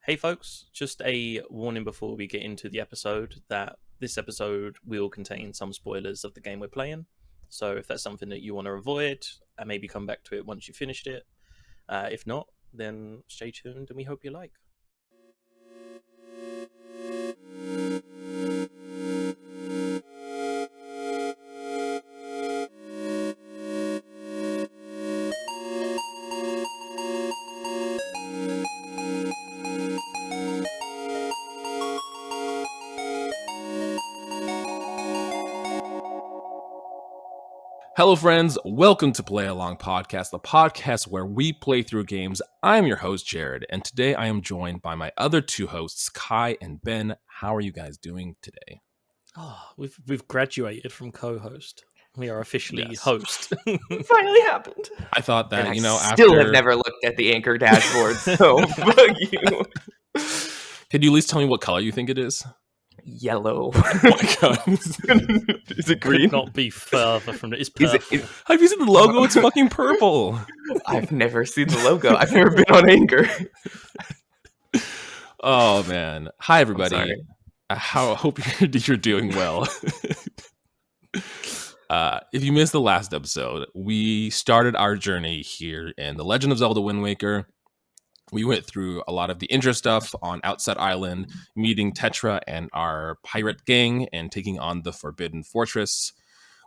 Hey folks, just a warning before we get into the episode that this episode will contain some spoilers of the game we're playing. So if that's something that you want to avoid, maybe come back to it once you finished it. If not, then stay tuned and we hope you like. Hello, friends. Welcome to Play Along Podcast, the podcast where we play through games. I'm your host, Jared, and today I am joined by my other two hosts, Kai and Ben. How are you guys doing today? Oh, we've graduated from co-host. We are officially Yes. host. It finally happened. I thought that, And after... still have never looked at the Anchor dashboard, so fuck you. Could you at least tell me what color you think it is? Yellow. Oh my god. Is it green? Could not be further from it. It's purple. Have you seen the logo? It's fucking purple. I've never seen the logo. I've never been on Anchor. Oh, man. Hi, everybody. sorry. I hope you're doing well. If you missed the last episode, we started our journey here in The Legend of Zelda Wind Waker. We went through a lot of the intro stuff on Outset Island, meeting Tetra and our pirate gang and taking on the Forbidden Fortress.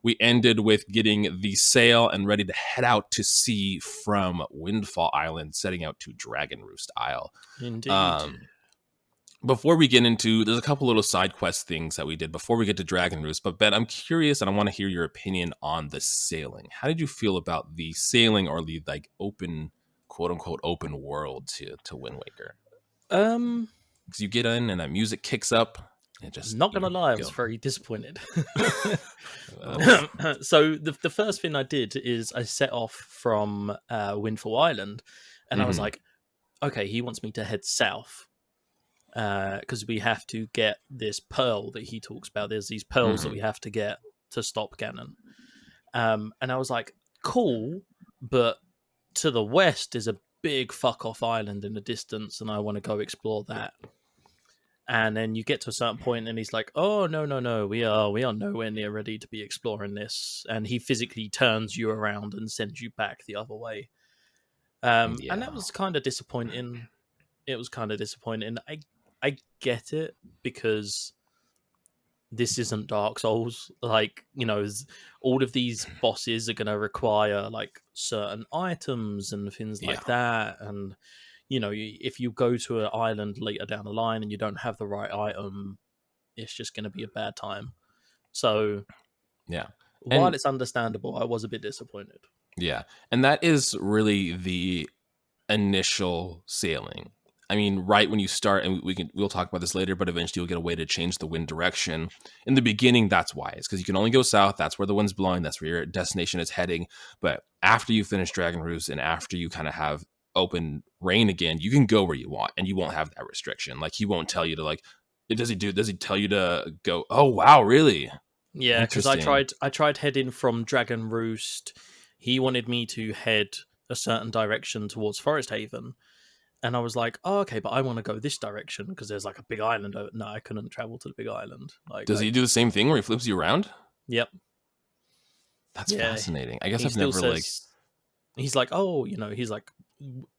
We ended with getting the sail and ready to head out to sea from Windfall Island, setting out to Dragon Roost Isle. Indeed. Before we get into, there's a couple little side quest things that we did before we get to Dragon Roost. But Ben, I'm curious and I want to hear your opinion on the sailing. How did you feel about the sailing or the open, quote unquote, open world to Wind Waker? Because you get in and that music kicks up. And just Not gonna lie, I was very disappointed. So the first thing I did is I set off from Windfall Island, and I was like, okay, he wants me to head south because we have to get this pearl that he talks about. There's these pearls that we have to get to stop Ganon. And I was like, cool, but to the west is a big fuck off island in the distance, and I want to go explore that. And then you get to a certain point, and he's like, "Oh no, we are nowhere near ready to be exploring this." And he physically turns you around and sends you back the other way. And that was kind of disappointing. It was kind of disappointing. I get it because this isn't Dark Souls. All of these bosses are going to require certain items and things like that. And if you go to an island later down the line and you don't have the right item, it's just going to be a bad time. So, while it's understandable, I was a bit disappointed. Yeah, and that is really the initial sailing. I mean, right when you start, and we'll talk about this later, but eventually you'll get a way to change the wind direction. In the beginning, that's why. It's because you can only go south. That's where the wind's blowing. That's where your destination is heading. But after you finish Dragon Roost and after you kind of have open reign again, you can go where you want and you won't have that restriction. He won't tell you to does he tell you to go, oh wow, really? Yeah, because I tried heading from Dragon Roost. He wanted me to head a certain direction towards Forest Haven, and I was like, oh okay, but I want to go this direction because there's a big island. No, I couldn't travel to the big island. Does he do the same thing where he flips you around? Yep. That's fascinating. I guess I've never he's like, oh, he's like,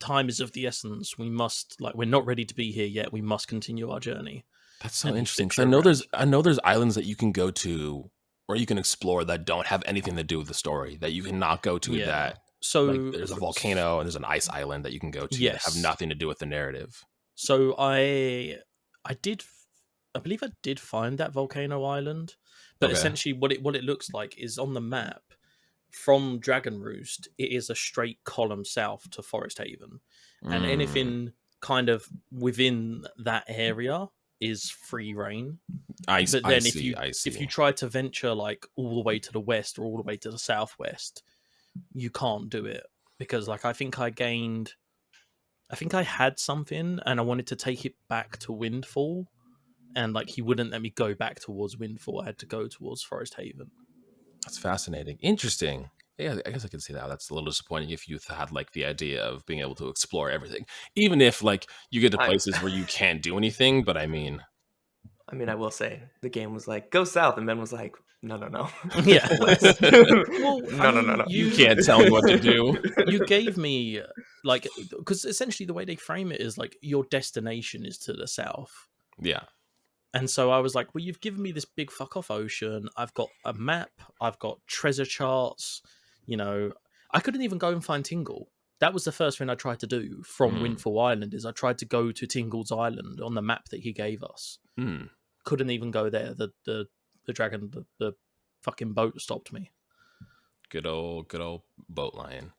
time is of the essence. We must we're not ready to be here yet. We must continue our journey. That's so interesting because I know there's islands that you can go to or you can explore that don't have anything to do with the story, that you cannot go to. That so there's a volcano and there's an ice island that you can go to that have nothing to do with the narrative. So I believe I did find that volcano island, but essentially what it looks like is on the map. From Dragon Roost, it is a straight column south to Forest Haven, and anything kind of within that area is free reign. But then if you try to venture all the way to the west or all the way to the southwest, you can't do it because I think I had something and I wanted to take it back to Windfall, and he wouldn't let me go back towards Windfall. I had to go towards Forest Haven. That's fascinating. Interesting. Yeah, I guess I can see that. That's a little disappointing if you had like the idea of being able to explore everything, even if like you get to places where you can't do anything. But I mean, I will say the game was like, go south, and Ben was like, no. Yeah. Well, no. You can't tell me what to do. You gave me like, because essentially the way they frame it is like your destination is to the south. Yeah. And so I was like, well, you've given me this big fuck off ocean. I've got a map. I've got treasure charts. You know, I couldn't even go and find Tingle. That was the first thing I tried to do from Windfall Island, is I tried to go to Tingle's Island on the map that he gave us. Couldn't even go there. The dragon, the fucking boat stopped me. Good old boat lion.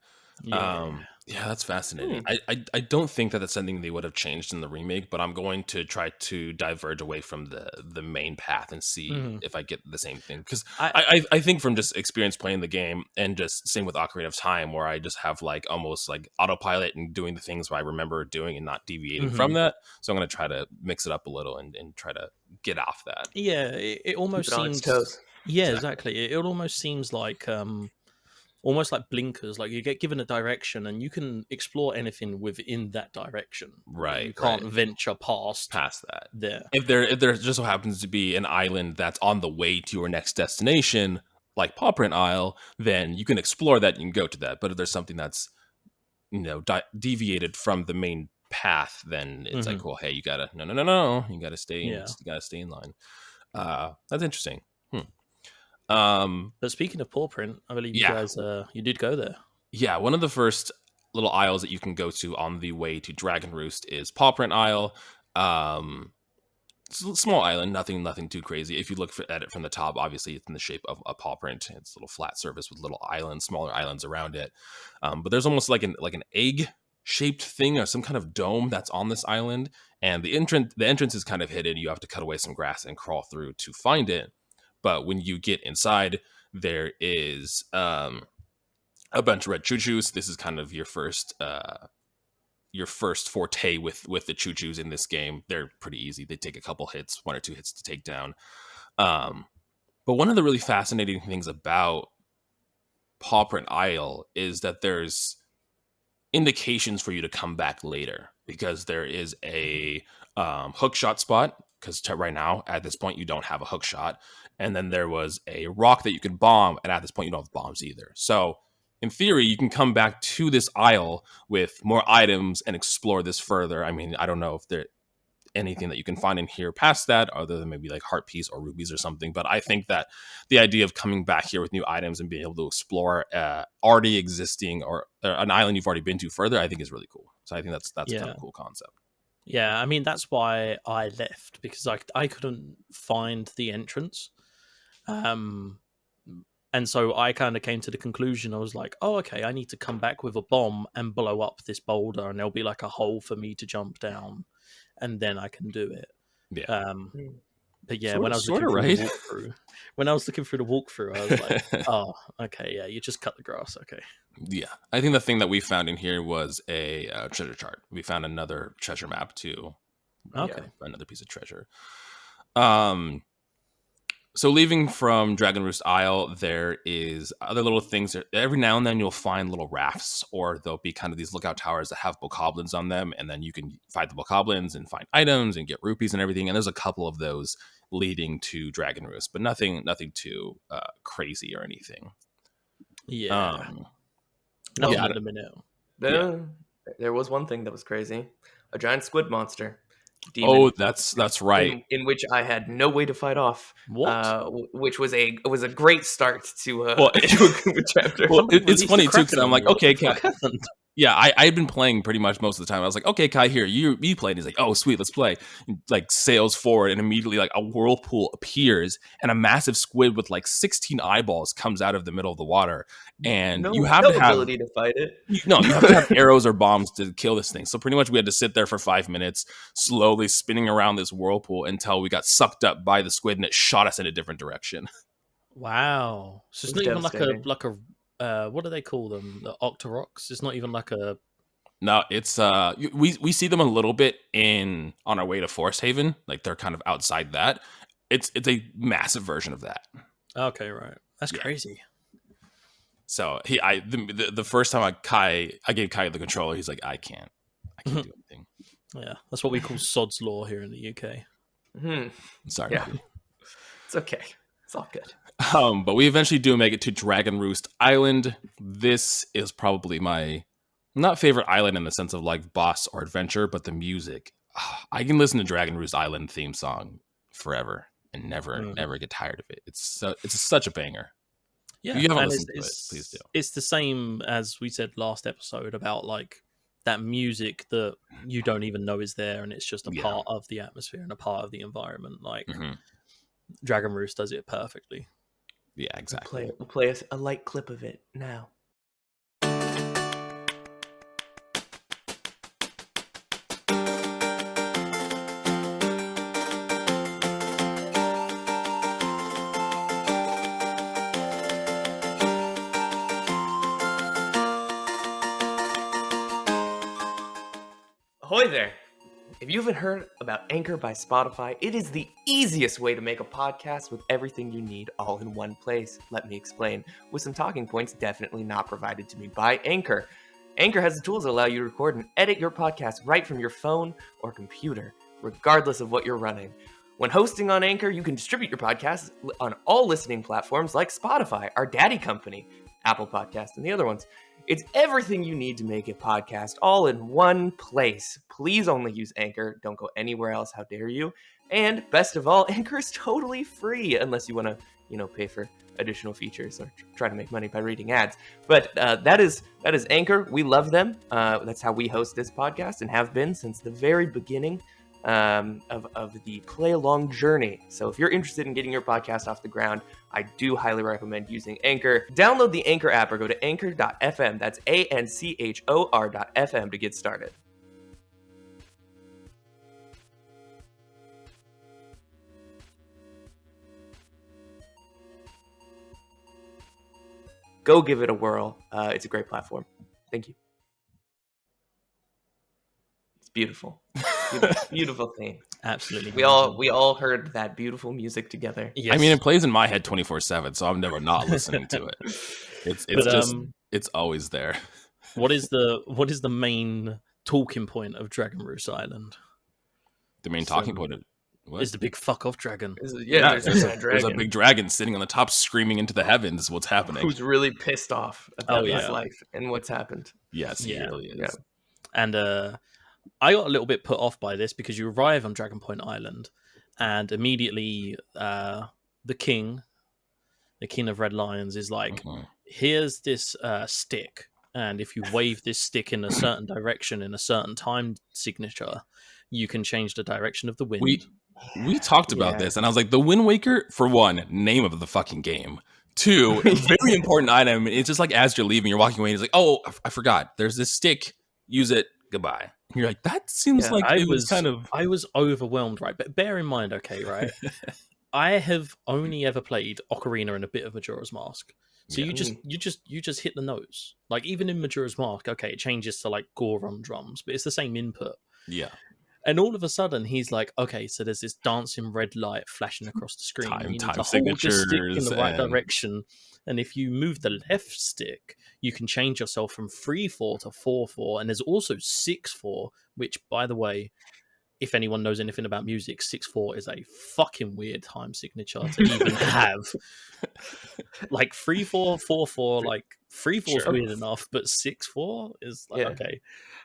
Yeah, that's fascinating. I don't think that that's something they would have changed in the remake, but I'm going to try to diverge away from the main path and see if I get the same thing. Because I think from just experience playing the game, and just same with Ocarina of Time, where I just have like almost like autopilot and doing the things where I remember doing and not deviating from that. So I'm going to try to mix it up a little and try to get off that. Yeah, it almost seems. Yeah, exactly. It almost seems like almost like blinkers. Like you get given a direction and you can explore anything within that direction. Right. You can't venture past that. There. If there just so happens to be an island that's on the way to your next destination, like Pawprint Isle, then you can explore that. You can go to that. But if there's something that's, deviated from the main path, then it's like, well, hey, you gotta no, you gotta stay. You gotta stay in line. That's interesting. But speaking of Pawprint, I believe you guys you did go there. Yeah, one of the first little isles that you can go to on the way to Dragon Roost is Pawprint Isle. It's a small island, nothing too crazy. If you look at it from the top, obviously it's in the shape of a pawprint. It's a little flat surface with little islands, smaller islands around it. But there's almost like an egg shaped thing or some kind of dome that's on this island, and the entrance is kind of hidden. You have to cut away some grass and crawl through to find it. But when you get inside, there is a bunch of red choo-choos. This is kind of your first forte with the choo-choos in this game. They're pretty easy. They take a couple hits, 1 or 2 hits to take down. But one of the really fascinating things about Pawprint Isle is that there's indications for you to come back later, because there is a hook shot spot, because right now at this point you don't have a hook shot, and then there was a rock that you could bomb, and at this point you don't have bombs either. So in theory you can come back to this isle with more items and explore this further. I mean, I don't know if there's anything that you can find in here past that, other than maybe like heart piece or rubies or something, but I think that the idea of coming back here with new items and being able to explore already existing or an island you've already been to further, I think is really cool. So I think that's kind of a cool concept. Yeah, I mean, that's why I left, because I couldn't find the entrance. And so I kind of came to the conclusion, I was like, oh, okay, I need to come back with a bomb and blow up this boulder, and there'll be like a hole for me to jump down, and then I can do it. Yeah. But yeah, when I was looking through the walkthrough, I was like, oh, okay, yeah, you just cut the grass, okay. Yeah, I think the thing that we found in here was a treasure chart. We found another treasure map too. Okay, another piece of treasure. So leaving from Dragon Roost Isle, there is other little things. Every now and then you'll find little rafts, or there'll be kind of these lookout towers that have bokoblins on them, and then you can fight the bokoblins and find items and get rupees and everything. And there's a couple of those leading to Dragon Roost, but nothing too crazy or anything. Yeah. Nothing at the minute. There was one thing that was crazy: a giant squid monster. Demon, oh, that's right. In which I had no way to fight off. What? Which was a great start to a chapter. Well, it's funny too, because I'm like, okay, yeah, I had been playing pretty much most of the time. I was like, okay, Kai, here, you play. And he's like, oh, sweet, let's play. And, like, sails forward, and immediately, like, a whirlpool appears, and a massive squid with, like, 16 eyeballs comes out of the middle of the water. And you have to have ability to fight it. No, you have to have arrows or bombs to kill this thing. So pretty much we had to sit there for 5 minutes, slowly spinning around this whirlpool until we got sucked up by the squid, and it shot us in a different direction. Wow. So it's not even like a what do they call them? The Octoroks? It's not even like a... No, it's we see them a little bit on our way to Forest Haven. Like, they're kind of outside that. It's a massive version of that. Okay, right. That's crazy. So the first time I gave Kai the controller, he's like, I can't do anything. Yeah, that's what we call sod's law here in the UK. Sorry. Yeah. It's okay. It's all good. But we eventually do make it to Dragon Roost Island. This is probably my not favorite island in the sense of like boss or adventure, but the music. I can listen to Dragon Roost Island theme song forever and never get tired of it. It's such a banger. Yeah, if you haven't listened to it, please do. It's the same as we said last episode about like that music that you don't even know is there, and it's just a part of the atmosphere and a part of the environment. Like Dragon Roost does it perfectly. Yeah, exactly. We'll play a light clip of it now. Ahoy there! If you haven't heard about Anchor by Spotify, it is the easiest way to make a podcast with everything you need all in one place. Let me explain, with some talking points definitely not provided to me by Anchor. Anchor has the tools that allow you to record and edit your podcast right from your phone or computer, regardless of what you're running. When hosting on Anchor, you can distribute your podcast on all listening platforms like Spotify, our daddy company, Apple Podcasts, and the other ones. It's everything you need to make a podcast all in one place. Please only use Anchor. Don't go anywhere else. How dare you? And best of all, Anchor is totally free unless you want to, pay for additional features or try to make money by reading ads. But that is Anchor. We love them. That's how we host this podcast and have been since the very beginning of the play along journey. So if you're interested in getting your podcast off the ground, I do highly recommend using Anchor. Download the Anchor app or go to anchor.fm. That's ANCHOR.FM to get started. Go give it a whirl. It's a great platform. Thank you. It's beautiful. Beautiful thing. Absolutely. We all heard that beautiful music together. Yes. I mean, it plays in my head 24/7, so I'm never not listening to it. It's always there. What is the main talking point of Dragon Roost Island? The main talking point is the big fuck off dragon. There's a big dragon sitting on the top, screaming into the heavens. What's happening? Who's really pissed off about his life and what's happened? Yes, he really is. Yeah. And I got a little bit put off by this because you arrive on Dragon Point Island, and immediately the king of Red Lions, is like, here's this stick, and if you wave this stick in a certain direction in a certain time signature, you can change the direction of the wind. We talked about this, and I was like, the Wind Waker, for one, name of the fucking game. Two, very important item. It's just like as you're leaving, you're walking away, and it's like, oh, I forgot. There's this stick. Use it. Goodbye. And you're like, that seems like I was overwhelmed, right? But bear in mind, okay, right? I have only ever played Ocarina and a bit of Majora's Mask. So you just hit the notes. Like even in Majora's Mask, okay, it changes to like Goron drums, but it's the same input. Yeah. And all of a sudden, he's like, okay, so there's this dancing red light flashing across the screen. You need to hold the stick in the right direction. And if you move the left stick, you can change yourself from 3/4 to 4/4. And there's also 6/4, which, by the way, if anyone knows anything about music, 6/4 is a fucking weird time signature to even have. Like 3/4, 4/4, like 3/4 is weird enough, but 6/4 is like, okay.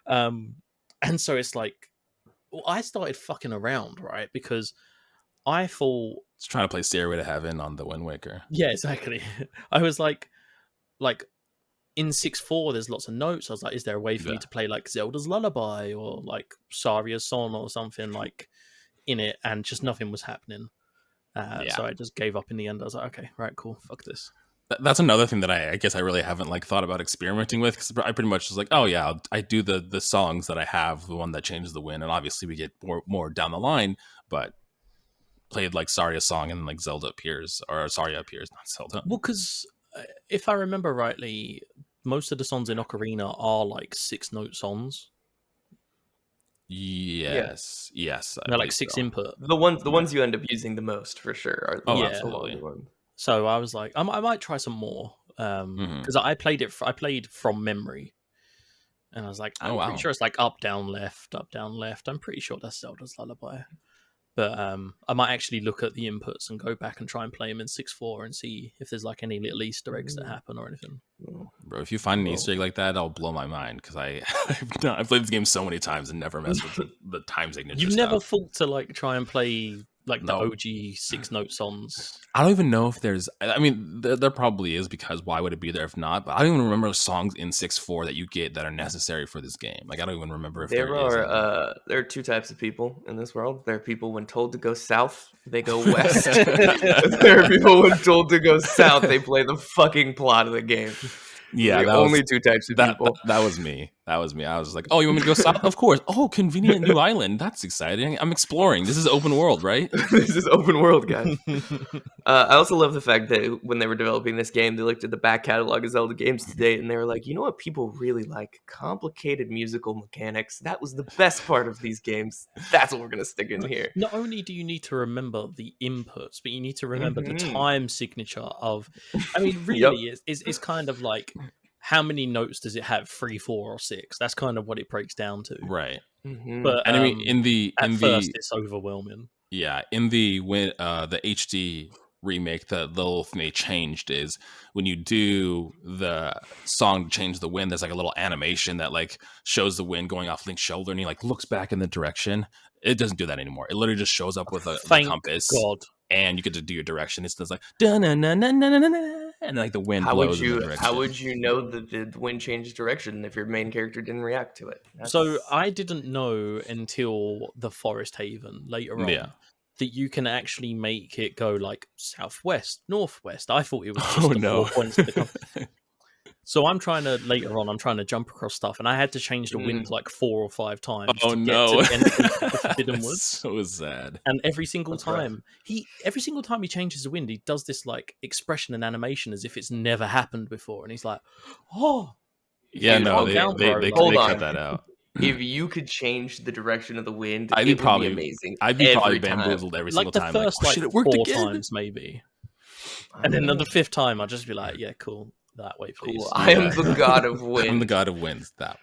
And so it's like, well, I started fucking around, right? Because I thought... It's trying to play Stairway to Heaven on the Wind Waker. Yeah, exactly. I was like in 6/4, there's lots of notes. I was like, is there a way for me to play like Zelda's Lullaby or like Saria's Song or something like in it? And just nothing was happening. So I just gave up in the end. I was like, okay, right, cool. Fuck this. That's another thing that I guess I really haven't like thought about experimenting with, because I pretty much was like, oh yeah, I do the songs that I have, the one that changes the wind, and obviously we get more down the line, but played like Saria's Song and like Zelda appears, or Saria appears, not Zelda. Well, because if I remember rightly, most of the songs in Ocarina are like 6-note songs. Yes. They're like 6 input. The ones you end up using the most for sure are absolutely ones. So I was like, I might try some more. because I played from memory, and I was like, I'm pretty sure it's like up, down, left, up, down, left. I'm pretty sure that's Zelda's Lullaby. But I might actually look at the inputs and go back and try and play them in 6.4 and see if there's like any little Easter eggs that happen or anything. Bro, if you find an Easter egg like that, I'll blow my mind because I've played this game so many times and never messed with the time signature. You've never thought to like try and play like the OG 6-note songs? I don't even know if there's. I mean, there probably is, because why would it be there if not? But I don't even remember songs in 6.4 that you get that are necessary for this game. Like, I don't even remember if there are two types of people in this world. There are people when told to go south, they go west. There are people when told to go south, they play the fucking plot of the game. Yeah, only two types of people. That was me. I was like, oh, you want me to go south? Of course. Oh, convenient new island. That's exciting. I'm exploring. This is open world, right? This is open world, guys. I also love the fact that when they were developing this game, they looked at the back catalog of Zelda games to date, and they were like, you know what people really like? Complicated musical mechanics. That was the best part of these games. That's what we're going to stick in here. Not only do you need to remember the inputs, but you need to remember the time signature of... I mean, really, it's kind of like... How many notes does it have? 3, 4, or 6? That's kind of what it breaks down to, right? But and I mean, at first, it's overwhelming. Yeah, in the HD remake, the little thing they changed is when you do the song Change the Wind, there's like a little animation that like shows the wind going off Link's shoulder, and he like looks back in the direction. It doesn't do that anymore. It literally just shows up with a compass. God. And you get to do your direction. It's just like and like the wind blows in the direction. How would you know that the wind changed direction if your main character didn't react to it? So I didn't know until the Forest Haven later on that you can actually make it go like southwest, northwest. I thought it was just 4 points to the compass. So I'm trying to jump across stuff, and I had to change the wind like 4 or 5 times. Oh to no! Get to the end of the Forbidden Woods. So sad. And every single time he changes the wind, he does this like expression and animation as if it's never happened before, and he's like, "Oh, yeah, no, they cut that out." If you could change the direction of the wind, it would be amazing. I'd be probably bamboozled every single time. Like the first like, like 4 times maybe, and then on the 5th time, I'll just be like, "Yeah, cool." That way, please. Cool. I am the god of wind. I'm the god of winds. That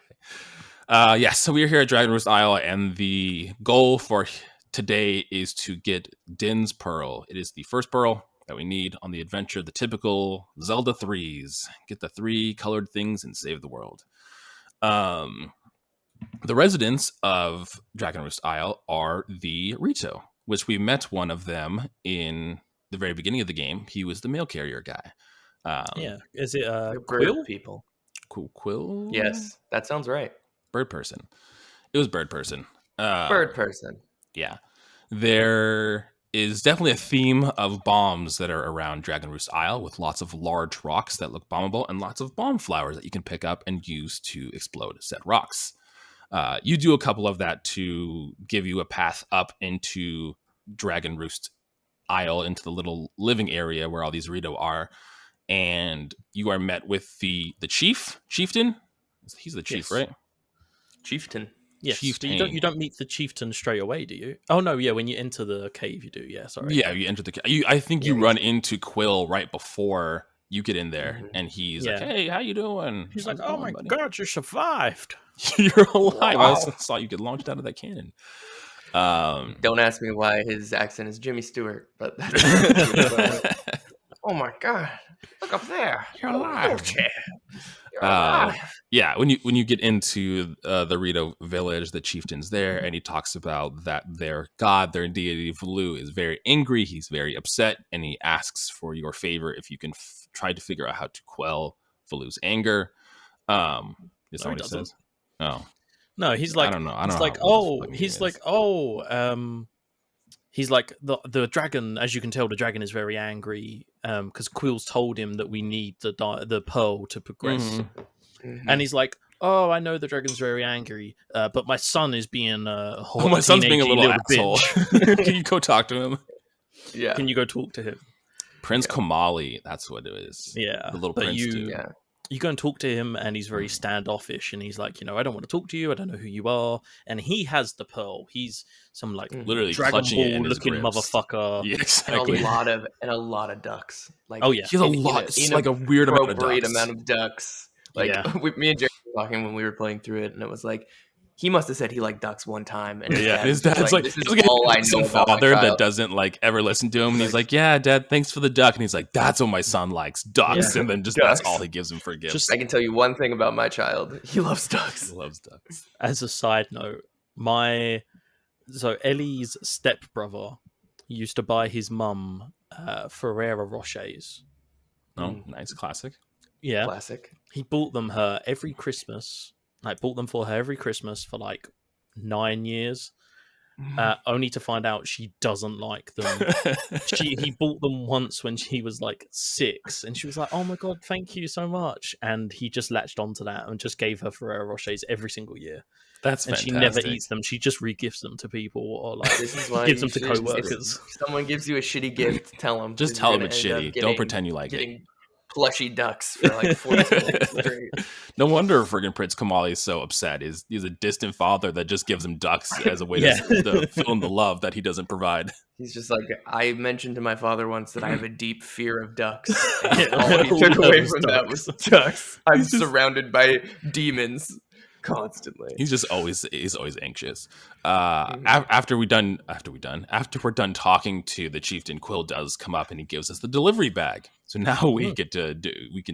way. So we are here at Dragon Roost Isle, and the goal for today is to get Din's Pearl. It is the first pearl that we need on the adventure, the typical Zelda 3s. Get the 3 colored things and save the world. The residents of Dragon Roost Isle are the Rito, which we met one of them in the very beginning of the game. He was the mail carrier guy. Is it Quill people? Quill? Yes, that sounds right. Bird person. It was bird person. Bird person. Yeah. There is definitely a theme of bombs that are around Dragon Roost Isle, with lots of large rocks that look bombable and lots of bomb flowers that you can pick up and use to explode said rocks. You do a couple of that to give you a path up into Dragon Roost Isle, into the little living area where all these Rito are. And you are met with the Chieftain. He's the chief, right? Chieftain. Yes. Chieftain. You don't meet the Chieftain straight away, do you? Oh no, yeah. When you enter the cave, you do. Yeah, sorry. Yeah, you enter the cave. I think you run into Quill right before you get in there, and he's like, "Hey, how you doing?" He's like, "Oh my god, you survived! You're alive!" Wow. I saw you get launched out of that cannon. Don't ask me why his accent is Jimmy Stewart, but that's oh my god. Look up there. You're alive. You're alive. Yeah, when you get into the Rito village, the chieftain's there, and he talks about that their god, their deity Valoo, is very angry. He's very upset, and he asks for your favor if you can try to figure out how to quell Valoo's anger. Is that what he says? Oh. No, he's like, he's like, the dragon, as you can tell, the dragon is very angry because Quill's told him that we need the pearl to progress. Mm-hmm. And he's like, oh, I know the dragon's very angry, but my son is being my son's being a little asshole. Can you go talk to him? Yeah. Can you go talk to him? Prince Komali, that's what it is. Yeah. The little prince dude. Yeah. you go and talk to him, and he's very standoffish, and he's like, I don't want to talk to you. I don't know who you are. And he has the pearl. He's some like literally Dragon clutching it in Ball looking motherfucker. Yeah, exactly. And a lot of ducks. Like, oh yeah, he has a lot. It's like a weird amount of ducks. Like me and Jerry were talking when we were playing through it, and it was like, he must have said he liked ducks one time, and his dad's like, this is all I know some about father that doesn't like ever listen to him, and he's like, yeah, Dad, thanks for the duck, and he's like, that's what my son likes, ducks, and then that's all he gives him for gifts. I can tell you one thing about my child: he loves ducks. He loves ducks. As a side note, so Ellie's stepbrother used to buy his mum Ferrero Rochers. Oh, nice, classic. Yeah, classic. He bought them her every Christmas. Bought them for her every Christmas for like 9 years, only to find out she doesn't like them. He bought them once when she was like 6, and she was like, "Oh my god, thank you so much!" And he just latched onto that and just gave her Ferrero Rochers every single year. That's and fantastic. She never eats them. She just re-gifts them to people, or like gives them to co-workers. If someone gives you a shitty gift, tell them. Just tell them it's shitty. Don't pretend you like it. Plushy ducks for like 40 minutes straight. No wonder friggin' Prince Kamali is so upset. He's a distant father that just gives him ducks as a way to fill in the love that he doesn't provide. He's just like, I mentioned to my father once that I have a deep fear of ducks. And all he took away from that was ducks. I'm surrounded by demons constantly. He's always anxious. After we're done talking to the chieftain, Quill does come up and he gives us the delivery bag. So now we get to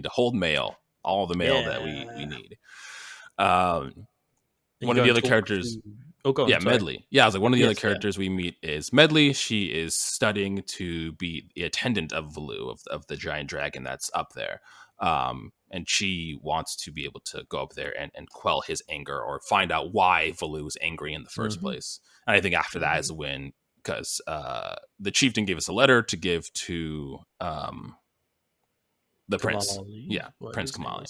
hold mail, all the mail that we need. One of the other characters. Medley. Yeah, I was like, one of the other characters we meet is Medley. She is studying to be the attendant of Valoo, of the giant dragon that's up there. And she wants to be able to go up there and quell his anger, or find out why Valoo is angry in the first place. And I think after that is a win, because the chieftain gave us a letter to give to the prince. Yeah, Prince Kamali.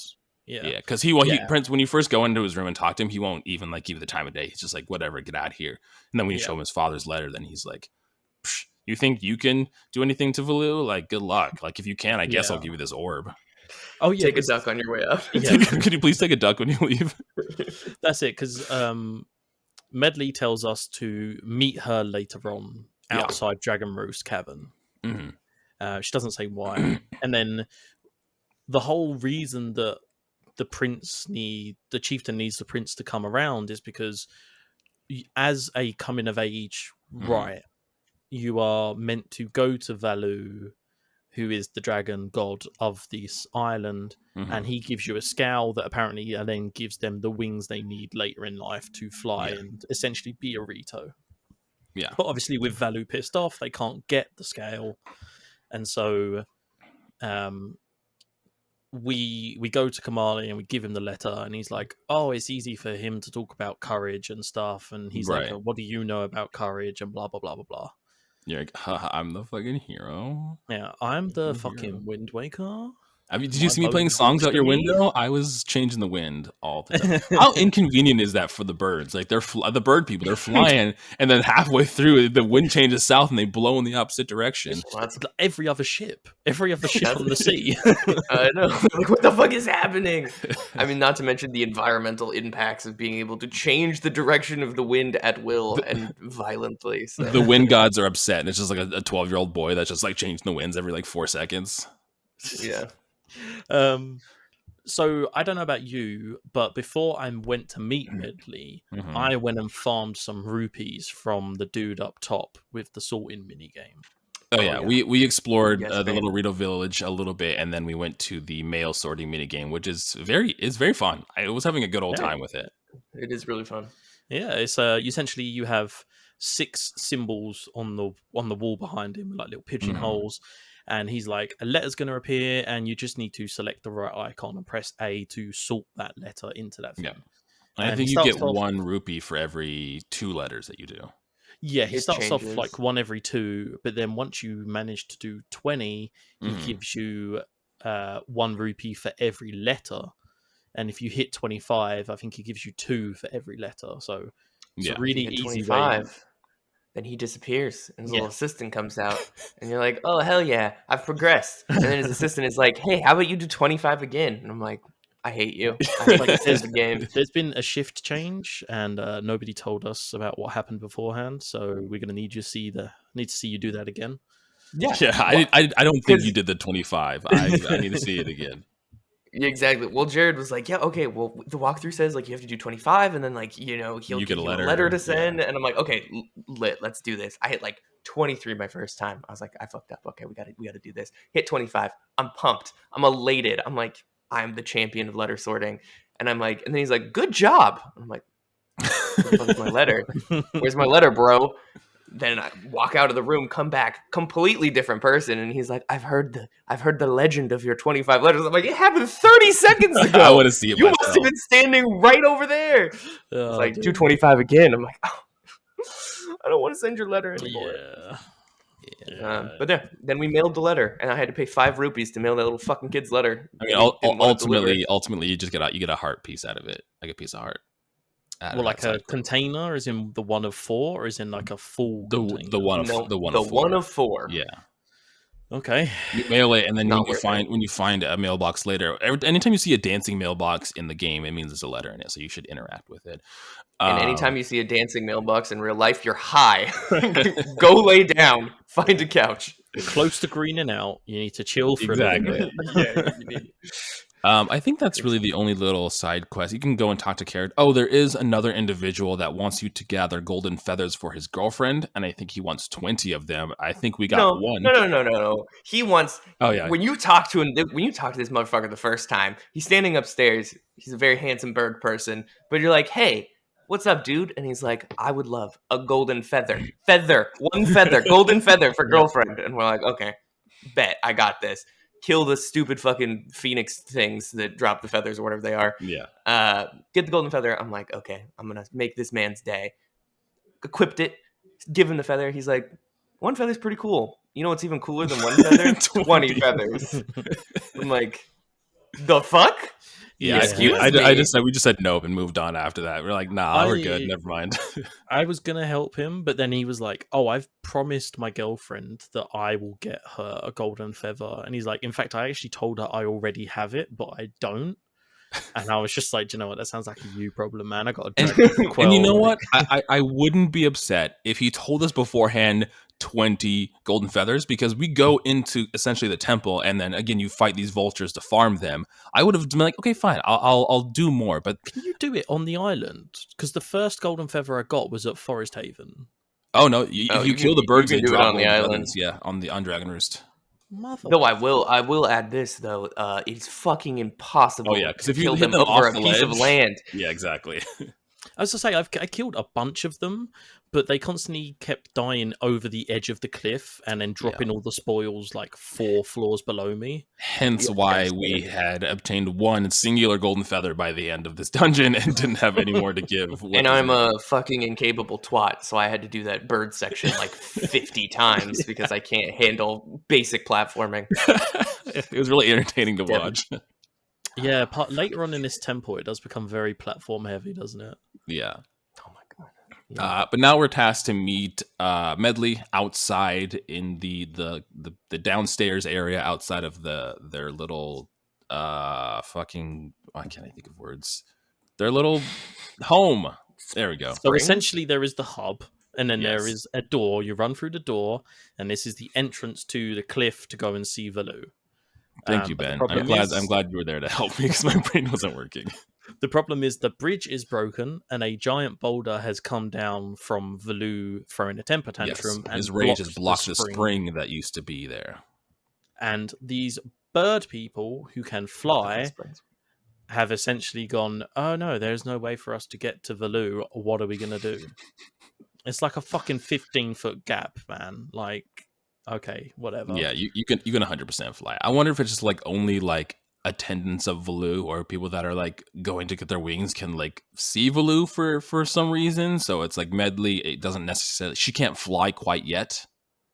Yeah, because Prince, when you first go into his room and talk to him, he won't even like give you the time of day. He's just like, whatever, get out of here. And then when you show him his father's letter, then he's like, you think you can do anything to Valoo? Like, good luck. Like, if you can, I guess I'll give you this orb. Oh yeah, take a duck on your way up. Yeah. Could you please take a duck when you leave? That's it, because Medley tells us to meet her later on outside Dragon Roost Cavern. Mm-hmm. She doesn't say why. And then the whole reason that the chieftain needs the prince to come around is because as a coming of age rite, you are meant to go to Valoo, who is the dragon god of this island, and he gives you a scowl that apparently then gives them the wings they need later in life to fly and essentially be a Rito. Yeah. But obviously with Valoo pissed off, they can't get the scale. And so we go to Kamali and we give him the letter, and he's like, oh, it's easy for him to talk about courage and stuff. And he's like, what do you know about courage and blah, blah, blah, blah, blah. You're like, I'm the fucking hero. Yeah, I'm the fucking Wind Waker. I mean, did you see me playing songs out your window? I was changing the wind all the time. How inconvenient is that for the birds? Like, the bird people, they're flying, and then halfway through, the wind changes south, and they blow in the opposite direction. Well, that's every other ship on the sea. I know. Like, what the fuck is happening? I mean, not to mention the environmental impacts of being able to change the direction of the wind at will and violently. So. The wind gods are upset, and it's just like a 12-year-old boy that's just like changing the winds every like 4 seconds. Yeah. So I don't know about you, but before I went to meet Medley, I went and farmed some rupees from the dude up top with the sorting minigame. Oh yeah, we explored the little Rito village a little bit, and then we went to the mail sorting minigame, which is very fun. I was having a good old time with it. It is really fun. Yeah, it's essentially you have 6 symbols on the wall behind him, like little pigeonholes. And he's like, a letter's going to appear, and you just need to select the right icon and press A to sort that letter into that thing. Yeah. And I think you get 1 rupee for every 2 letters that you do. Yeah, he starts off like 1 every 2, but then once you manage to do 20, he gives you 1 rupee for every letter. And if you hit 25, I think he gives you 2 for every letter. So it's a really easy way. Then he disappears, and his little assistant comes out, and you're like, oh, hell yeah, I've progressed. And then his assistant is like, hey, how about you do 25 again? And I'm like, I hate you. I hate like the game. There's been a shift change, and nobody told us about what happened beforehand. So we're gonna need to see you do that again. Yeah. I don't think you did the 25. I need to see it again. Exactly. Well, Jared was like, yeah, okay, well, the walkthrough says like you have to do 25, and then like, you know, he'll give you a letter to send. And I'm like, okay, let's do this. I hit like 23 my first time. I was like, I fucked up. Okay, we gotta do this. Hit 25. I'm pumped. I'm elated. I'm like, I'm the champion of letter sorting. And I'm like, and then he's like, good job. I'm like, where the fuck is my letter? Where's my letter, bro? Then I walk out of the room, come back, completely different person, and he's like, "I've heard the legend of your 25 letters." I'm like, "It happened 30 seconds ago. I want to see it. You must have been standing right over there." It's like, do 25 again. I'm like, oh, I don't want to send your letter anymore. Yeah. But yeah, then we mailed the letter, and I had to pay 5 rupees to mail that little fucking kid's letter. I mean, ultimately, you just get a heart piece out of it, like a piece of heart. Well, like a container, is in the 1 of 4, or is in like a full container? The one of 4. Yeah. Okay. You mail it, and then when you find a mailbox later, anytime you see a dancing mailbox in the game, it means there's a letter in it, so you should interact with it. And anytime you see a dancing mailbox in real life, you're high. Go lay down. Find a couch. Close to greening out. You need to chill for a minute. Yeah, you need. I think that's really the only little side quest. You can go and talk to Carrot. Oh, there is another individual that wants you to gather golden feathers for his girlfriend, and I think he wants 20 of them. I think we got one. No. He wants. Oh yeah. When you talk to this motherfucker the first time, he's standing upstairs. He's a very handsome bird person, but you're like, "Hey, what's up, dude?" And he's like, "I would love a golden feather. One feather, golden feather for girlfriend." And we're like, "Okay, bet I got this." Kill the stupid fucking phoenix things that drop the feathers or whatever they are. Yeah. Get the golden feather. I'm like, okay, I'm going to make this man's day. Equipped it. Give him the feather. He's like, 1 feather's pretty cool. You know what's even cooler than 1 feather? 20 feathers. I'm like, the fuck? Yeah, we just said nope and moved on after that. We're like, nah, we're good. Never mind. I was going to help him, but then he was like, oh, I've promised my girlfriend that I will get her a golden feather. And he's like, in fact, I actually told her I already have it, but I don't. And I was just like, do you know what? That sounds like a you problem, man. I got a and you know what? I wouldn't be upset if he told us beforehand 20 golden feathers, because we go into essentially the temple, and then again you fight these vultures to farm them. I would have been like, okay, fine, I'll do more. But can you do it on the island? Because the first golden feather I got was at Forest Haven. Oh no, if you kill the birds, they drop on the island. Yeah, on Dragon Roost. No, I will add this though. It's fucking impossible. Oh yeah, because if you kill hit them over a piece of land. Yeah, exactly. I was to say, I killed a bunch of them, but they constantly kept dying over the edge of the cliff and then dropping all the spoils like 4 floors below me. Hence why we had obtained 1 singular golden feather by the end of this dungeon and didn't have any more to give. And I'm a fucking incapable twat, so I had to do that bird section like 50 times because I can't handle basic platforming. It was really entertaining to watch. Yeah, later on in this temple, it does become very platform heavy, doesn't it? Yeah. Oh my god. Yeah. But now we're tasked to meet Medley outside in the downstairs area outside of their little fucking, why can't I think of words? Their little home. There we go. So essentially, there is the hub, and then there is a door. You run through the door, and this is the entrance to the cliff to go and see Valoo. Thank you, Ben. I'm glad you were there to help me because my brain wasn't working. The problem is the bridge is broken and a giant boulder has come down from Valoo throwing a temper tantrum. Yes, his rage has blocked the spring that used to be there. And these bird people who can fly have essentially gone, oh no, there's no way for us to get to Valoo. What are we going to do? It's like a fucking 15-foot gap, man. Like, okay, whatever. Yeah, you can 100% fly. I wonder if it's just like only like attendants of Valoo or people that are like going to get their wings can like see Valoo for some reason. So it's like Medli, it doesn't necessarily, she can't fly quite yet.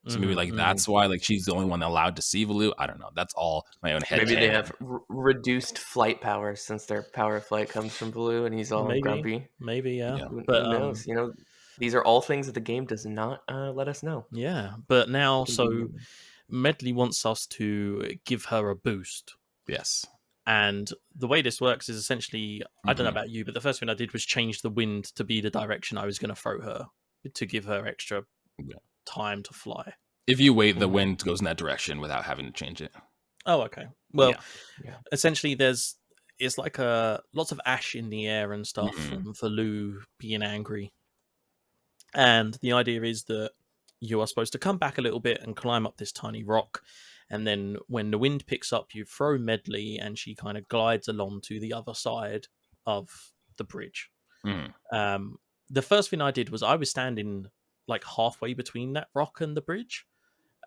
So maybe like that's why like she's the only one allowed to see Valoo. I don't know. That's all my own head. Maybe they have reduced flight power since their power of flight comes from Valoo and he's all grumpy. Maybe, yeah. Who knows? You know, these are all things that the game does not let us know. Yeah, but now, so Medley wants us to give her a boost. Yes. And the way this works is essentially, I don't know about you, but the first thing I did was change the wind to be the direction I was going to throw her to give her extra time to fly. If you wait, the wind goes in that direction without having to change it. Oh, okay. Well, essentially, it's like lots of ash in the air and stuff from Valoo being angry. And the idea is that you are supposed to come back a little bit and climb up this tiny rock. And then when the wind picks up, you throw Medley and she kind of glides along to the other side of the bridge. The first thing I did was I was standing like halfway between that rock and the bridge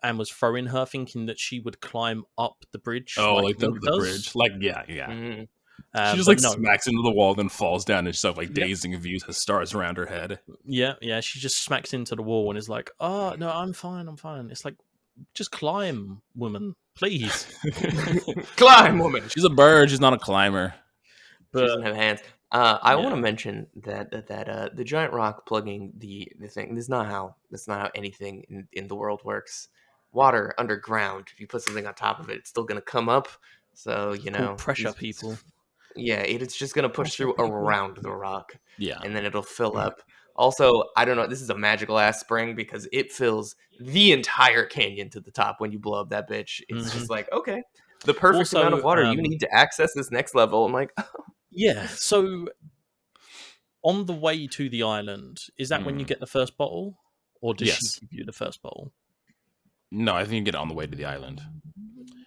and was throwing her thinking that she would climb up the bridge. Oh, like the bridge. Like, yeah. She just smacks into the wall, then falls down and stuff, like dazing views, has stars around her head. Yeah. She just smacks into the wall and is like, "Oh no, I'm fine. It's like, just climb, woman, please." Climb, woman. She's a bird. She's not a climber. She doesn't have hands. I want to mention that the giant rock plugging the thing. That's not how anything in the world works. Water underground. If you put something on top of it, it's still going to come up. So pressure people. Yeah, it's just going to push through around the rock. Yeah, and then it'll fill up. Also, I don't know. This is a magical ass spring because it fills the entire canyon to the top when you blow up that bitch. It's just like, okay, the perfect amount of water you need to access this next level. I'm like, yeah. So on the way to the island, is that when you get the first bottle, or does she give you the first bottle? No, I think you get it on the way to the island.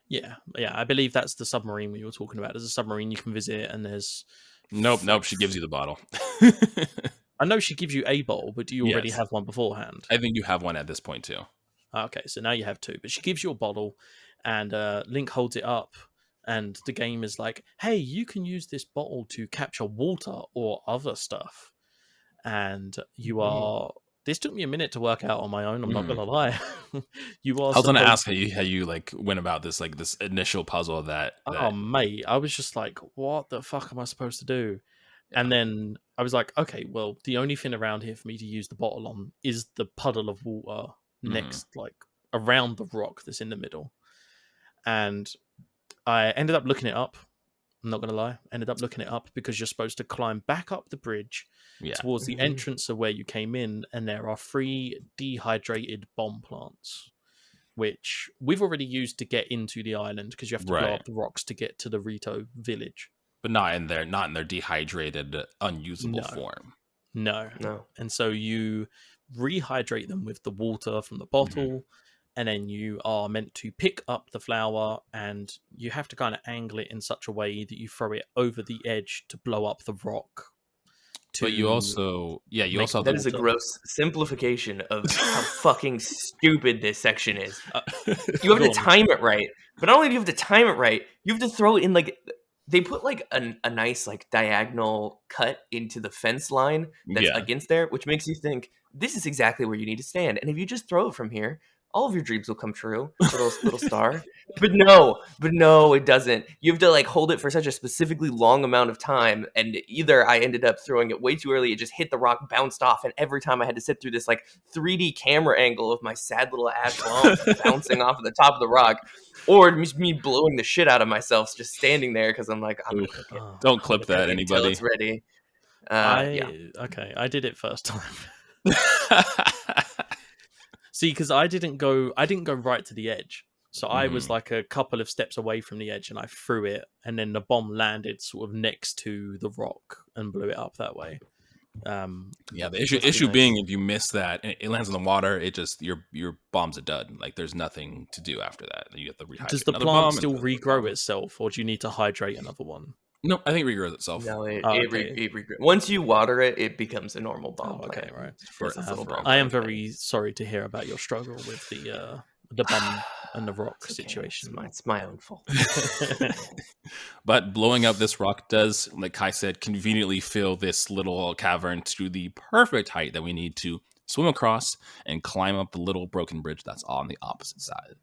Yeah. I believe that's the submarine we were talking about. There's a submarine you can visit, and there's nope. She gives you the bottle. I know she gives you a bottle, but do you already have one beforehand? I think you have one at this point too. Okay, so now you have two. But she gives you a bottle, and Link holds it up, and the game is like, "Hey, you can use this bottle to capture water or other stuff." And you are. This took me a minute to work out on my own. I'm not gonna lie. You are. I was gonna ask how you like went about this, like this initial puzzle that. Oh mate, I was just like, what the fuck am I supposed to do? Yeah. And then I was like, okay, well, the only thing around here for me to use the bottle on is the puddle of water next, like around the rock that's in the middle. And I ended up looking it up. I'm not going to lie. Ended up looking it up because you're supposed to climb back up the bridge towards the entrance of where you came in. And there are 3 dehydrated bomb plants, which we've already used to get into the island because you have to blow up the rocks to get to the Rito village. But not in their dehydrated, unusable form. No. And so you rehydrate them with the water from the bottle, and then you are meant to pick up the flower, and you have to kind of angle it in such a way that you throw it over the edge to blow up the rock. But you also, that is a gross simplification of how fucking stupid this section is. You have to time it right, but not only do you have to time it right, you have to throw it in like. They put like a nice like diagonal cut into the fence line that's against there, which makes you think this is exactly where you need to stand. And if you just throw it from here, all of your dreams will come true, little star. But no, it doesn't. You have to like hold it for such a specifically long amount of time. And either I ended up throwing it way too early, it just hit the rock, bounced off, and every time I had to sit through this like 3D camera angle of my sad little ass bomb bouncing off of the top of the rock. Or me blowing the shit out of myself just standing there because I'm like, don't clip that, anybody. Until it's ready. Okay, I did it first time. See, because I didn't go right to the edge. So I was like a couple of steps away from the edge and I threw it, and then the bomb landed sort of next to the rock and blew it up that way. The issue being if you miss that and it lands in the water, it just your bomb's a dud. Like there's nothing to do after that. You have to rehydrate. Does the plant still regrow itself, or do you need to hydrate another one? No, I think it regrows itself. No, it regrows. Once you water it, it becomes a normal bomb plant. Okay, right. I am very sorry to hear about your struggle with the bomb and the rock situation. It's my own fault. But blowing up this rock does, like Kai said, conveniently fill this little cavern to the perfect height that we need to swim across and climb up the little broken bridge that's on the opposite side.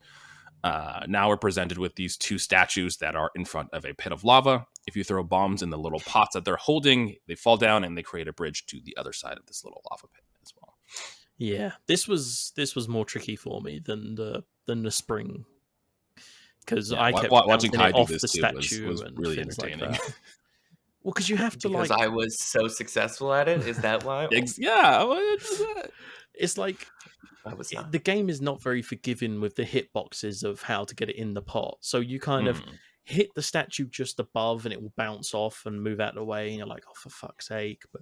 Now we're presented with these 2 statues that are in front of a pit of lava. If you throw bombs in the little pots that they're holding, they fall down and they create a bridge to the other side of this little lava pit as well. Yeah, this was more tricky for me than the spring. because I kept watching bouncing Kai it do off this the too statue was and really things entertaining. like that. Well, because you have to because I was so successful at it. Is that why? It's like I was not. The game is not very forgiving with the hitboxes of how to get it in the pot. So you kind of hit the statue just above and it will bounce off and move out of the way. And you're like, oh, for fuck's sake. But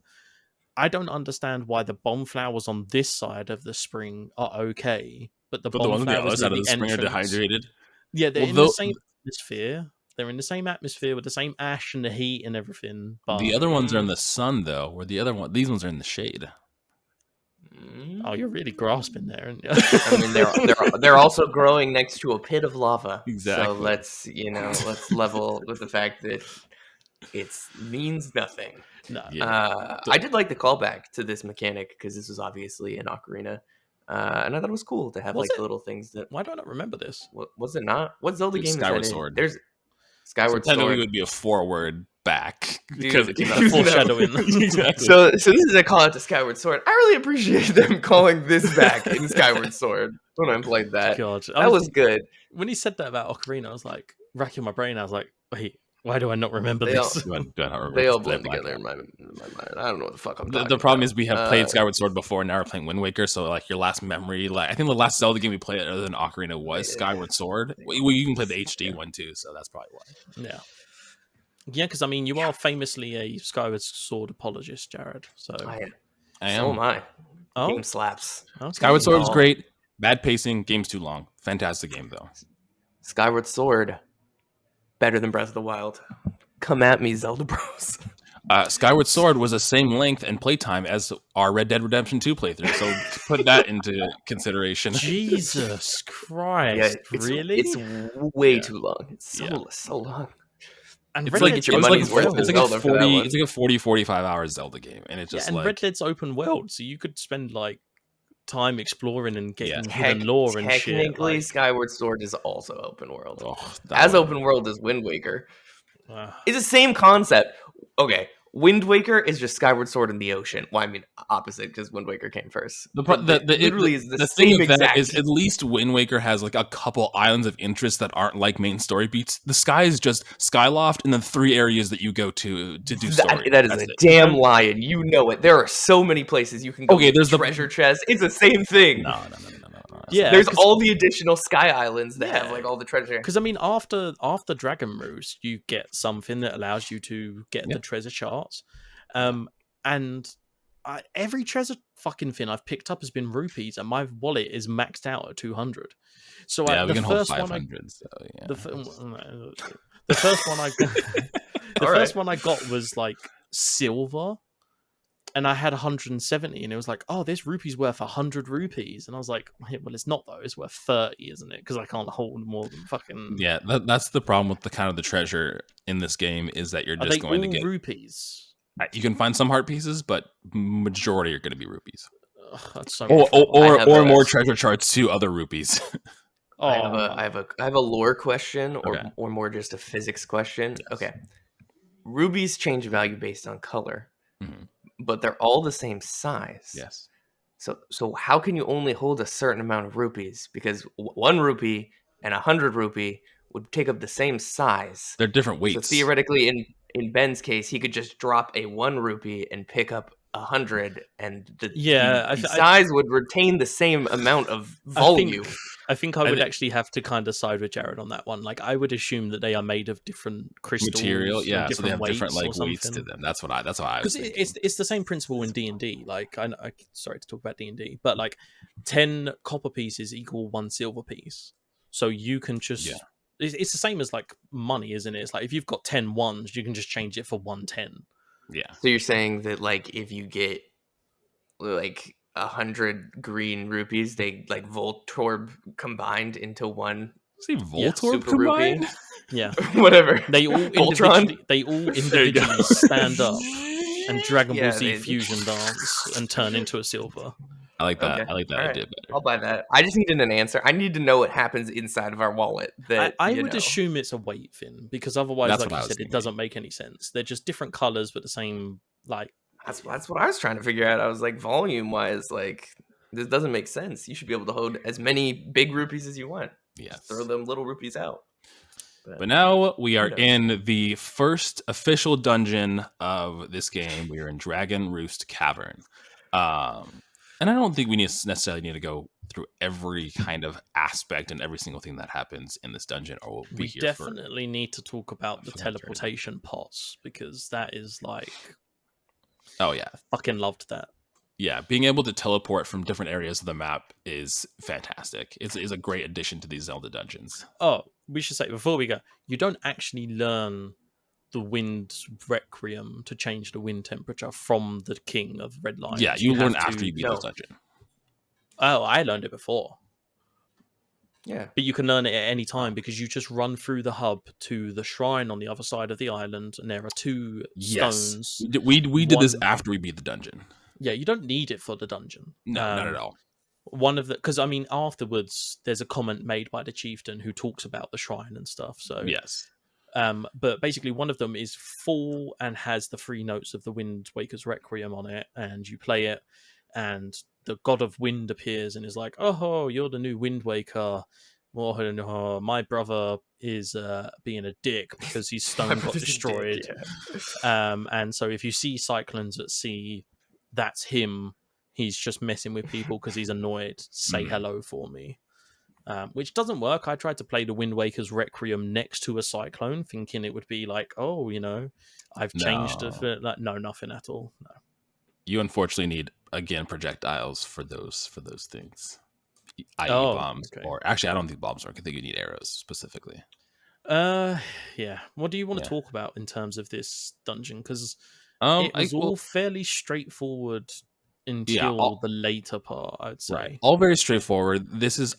I don't understand why the bomb flowers on this side of the spring are okay, but the bomb ones on the other flowers side near of the spring are dehydrated. Yeah, they're in the same atmosphere. They're in the same atmosphere with the same ash and the heat and everything. But the other ones are in the sun, though, where these ones are in the shade. Oh, you're really grasping there, aren't you? I mean, they're also growing next to a pit of lava. Exactly. So let's level with the fact that it means nothing. No. Yeah. I did like the callback to this mechanic because this was obviously an ocarina. And I thought it was cool to have the little things that. Why don't I remember this? Was it not? What Zelda game Skyward is that Sword. There's Skyward Sword. Sword. It would be a forward back because it's foreshadowing. Exactly. So this is a call out to Skyward Sword. I really appreciate them calling this back in Skyward Sword when I played that. God, that was good. When he said that about Ocarina, I was like racking my brain. I was like, wait. Why do I not remember this? They all blend together in my mind. I don't know what the fuck I'm talking about. The problem is we have played Skyward Sword before, and now we're playing Wind Waker. So like your last memory, I think the last Zelda game we played other than Ocarina was Skyward Sword. Well, you can play the HD one too, so that's probably why. Yeah, because I mean, you are famously a Skyward Sword apologist, Jared. So I am. So am I. Game slaps. Okay. Skyward Sword was great. Bad pacing. Game's too long. Fantastic game though. Skyward Sword. Better than Breath of the Wild. Come at me, Zelda Bros. Skyward Sword was the same length and playtime as our Red Dead Redemption 2 playthrough, so put that into consideration. Jesus Christ, really? It's way too long. It's so long. And it's like a 40, 45 hour Zelda game, and it's just and Red Dead's open world, so you could spend time exploring and getting hidden lore and shit. Technically, Skyward Sword is also open world. Open world as Wind Waker. It's the same concept. Okay, Wind Waker is just Skyward Sword in the ocean. Well, I mean, opposite because Wind Waker came first. The thing of that is at least Wind Waker has a couple islands of interest that aren't like main story beats. The Sky is just Skyloft and then 3 areas that you go to do story. That is a damn lie, and you know it. There are so many places you can go. Okay, there's the treasure chest. It's the same thing. No. Yeah, there's all the additional Sky Islands that have all the treasure. Because I mean, after Dragon Roost, you get something that allows you to get the treasure charts, and every treasure fucking thing I've picked up has been rupees, and my wallet is maxed out at 200. So we can hold 500. The first one I got, first one I got was silver. And I had 170, and it was like, oh, this rupee's worth 100 rupees. And I was like, well, it's not, though. It's worth 30, isn't it? Because I can't hold more than fucking... Yeah, that's the problem with the treasure in this game, is that you're just going to get... rupees? You can find some heart pieces, but majority are going to be rupees. That's so or more treasure charts to other rupees. I have a lore question, or more just a physics question. Yes. Okay. Rubies change value based on color. Mm-hmm. But they're all the same size. Yes. So how can you only hold a certain amount of rupees? Because 1 rupee and 100 rupee would take up the same size. They're different weights. So theoretically, in Ben's case, he could just drop a 1 rupee and pick up 100, and the size would retain the same amount of volume. I think I would actually have to kind of side with Jared on that one. I would assume that they are made of different crystals, material, yeah. So they have different weights to them. That's what I was thinking. It's the same principle in D&D. I sorry to talk about D&D, but 10 copper pieces equal 1 silver piece. So you can just it's the same as money, isn't it? It's if you've got 10 ones, you can just change it for 110. Yeah. So you're saying that if you get 100 green rupees, they Voltorb combined into 1. See Voltorb combined? Rupee? Yeah. Whatever. They all individually stand up and Dragon Ball Z fusion dance and turn into a silver. I like that. Okay. I like that idea better. I'll buy that. I just needed an answer. I need to know what happens inside of our wallet. That I would assume it's a weight thing, because otherwise, That's like you said, it doesn't make any sense. They're just different colors, but the same That's what I was trying to figure out. I was volume wise, this doesn't make sense. You should be able to hold as many big rupees as you want. Yes. Just throw them little rupees out. But now we are in the first official dungeon of this game. We are in Dragon Roost Cavern. And I don't think we necessarily need to go through every kind of aspect and every single thing that happens in this dungeon, or we'll be here. We definitely need to talk about the teleportation pots, because that is like... Oh, yeah. I fucking loved that. Yeah, being able to teleport from different areas of the map is fantastic. It's a great addition to these Zelda dungeons. Oh, we should say, before we go, you don't actually learn the wind requiem to change the wind temperature from the king of Red Lions. Yeah, you learn after you beat this dungeon. Oh, I learned it before. Yeah. But you can learn it at any time, because you just run through the hub to the shrine on the other side of the island, and there are two stones. We did this after we beat the dungeon. Yeah, you don't need it for the dungeon. No, not at all. Because I mean, afterwards, there's a comment made by the chieftain who talks about the shrine and stuff. So yes. But basically, one of them is full and has the 3 notes of the Wind Waker's Requiem on it, and you play it, and the god of wind appears and is like, "Oh, you're the new Wind Waker. Oh, my brother is being a dick because his stone got destroyed." And so if you see cyclones at sea, that's him. He's just messing with people because he's annoyed. Say hello for me. Which doesn't work. I tried to play the Wind Waker's Requiem next to a cyclone, thinking it would be like, oh, I've changed it. No, nothing at all. No. You unfortunately need, again, projectiles for those things. I.e. bombs. Okay. Or actually, I don't think bombs work. I think you need arrows specifically. Yeah. What do you want to talk about in terms of this dungeon? Because it was all fairly straightforward until the later part, I'd say. Right. All very straightforward. This is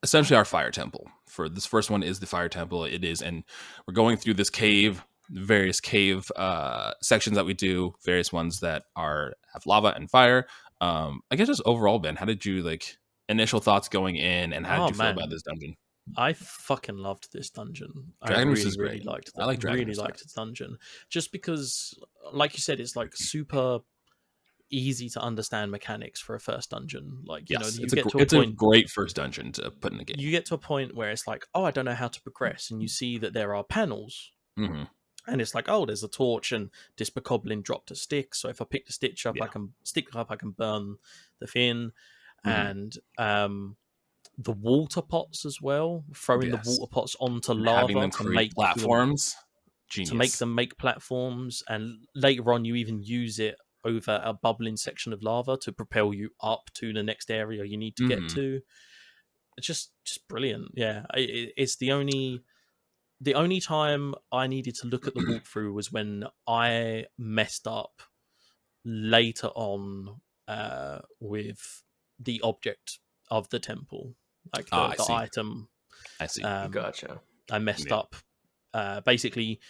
essentially our fire temple. For this first one is the fire temple. It is, and we're going through this cave, various cave sections that we do, various ones that have lava and fire. I guess just overall, Ben, how did you initial thoughts going in, and how did you feel about this dungeon? I fucking loved this dungeon. Dragon Roost is great. I like Dragon Roost. Liked its dungeon, just because, like you said, it's super easy to understand mechanics for a first dungeon. It's a great first dungeon to put in the game. You get to a point where it's like, oh, I don't know how to progress, and you see that there are panels. Mm-hmm. And it's like, oh, there's a torch, and this bokoblin dropped a stick. So if I pick the stick up, I can burn the thing. Mm-hmm. And the water pots as well, throwing the water pots onto lava to make platforms. Genius. To make them make platforms, and later on, you even use it over a bubbling section of lava to propel you up to the next area you need to get to. It's just brilliant. Yeah, it's the only time I needed to look at the walkthrough was when I messed up later on with the object of the temple, the item. I see. Gotcha. I messed up. Basically,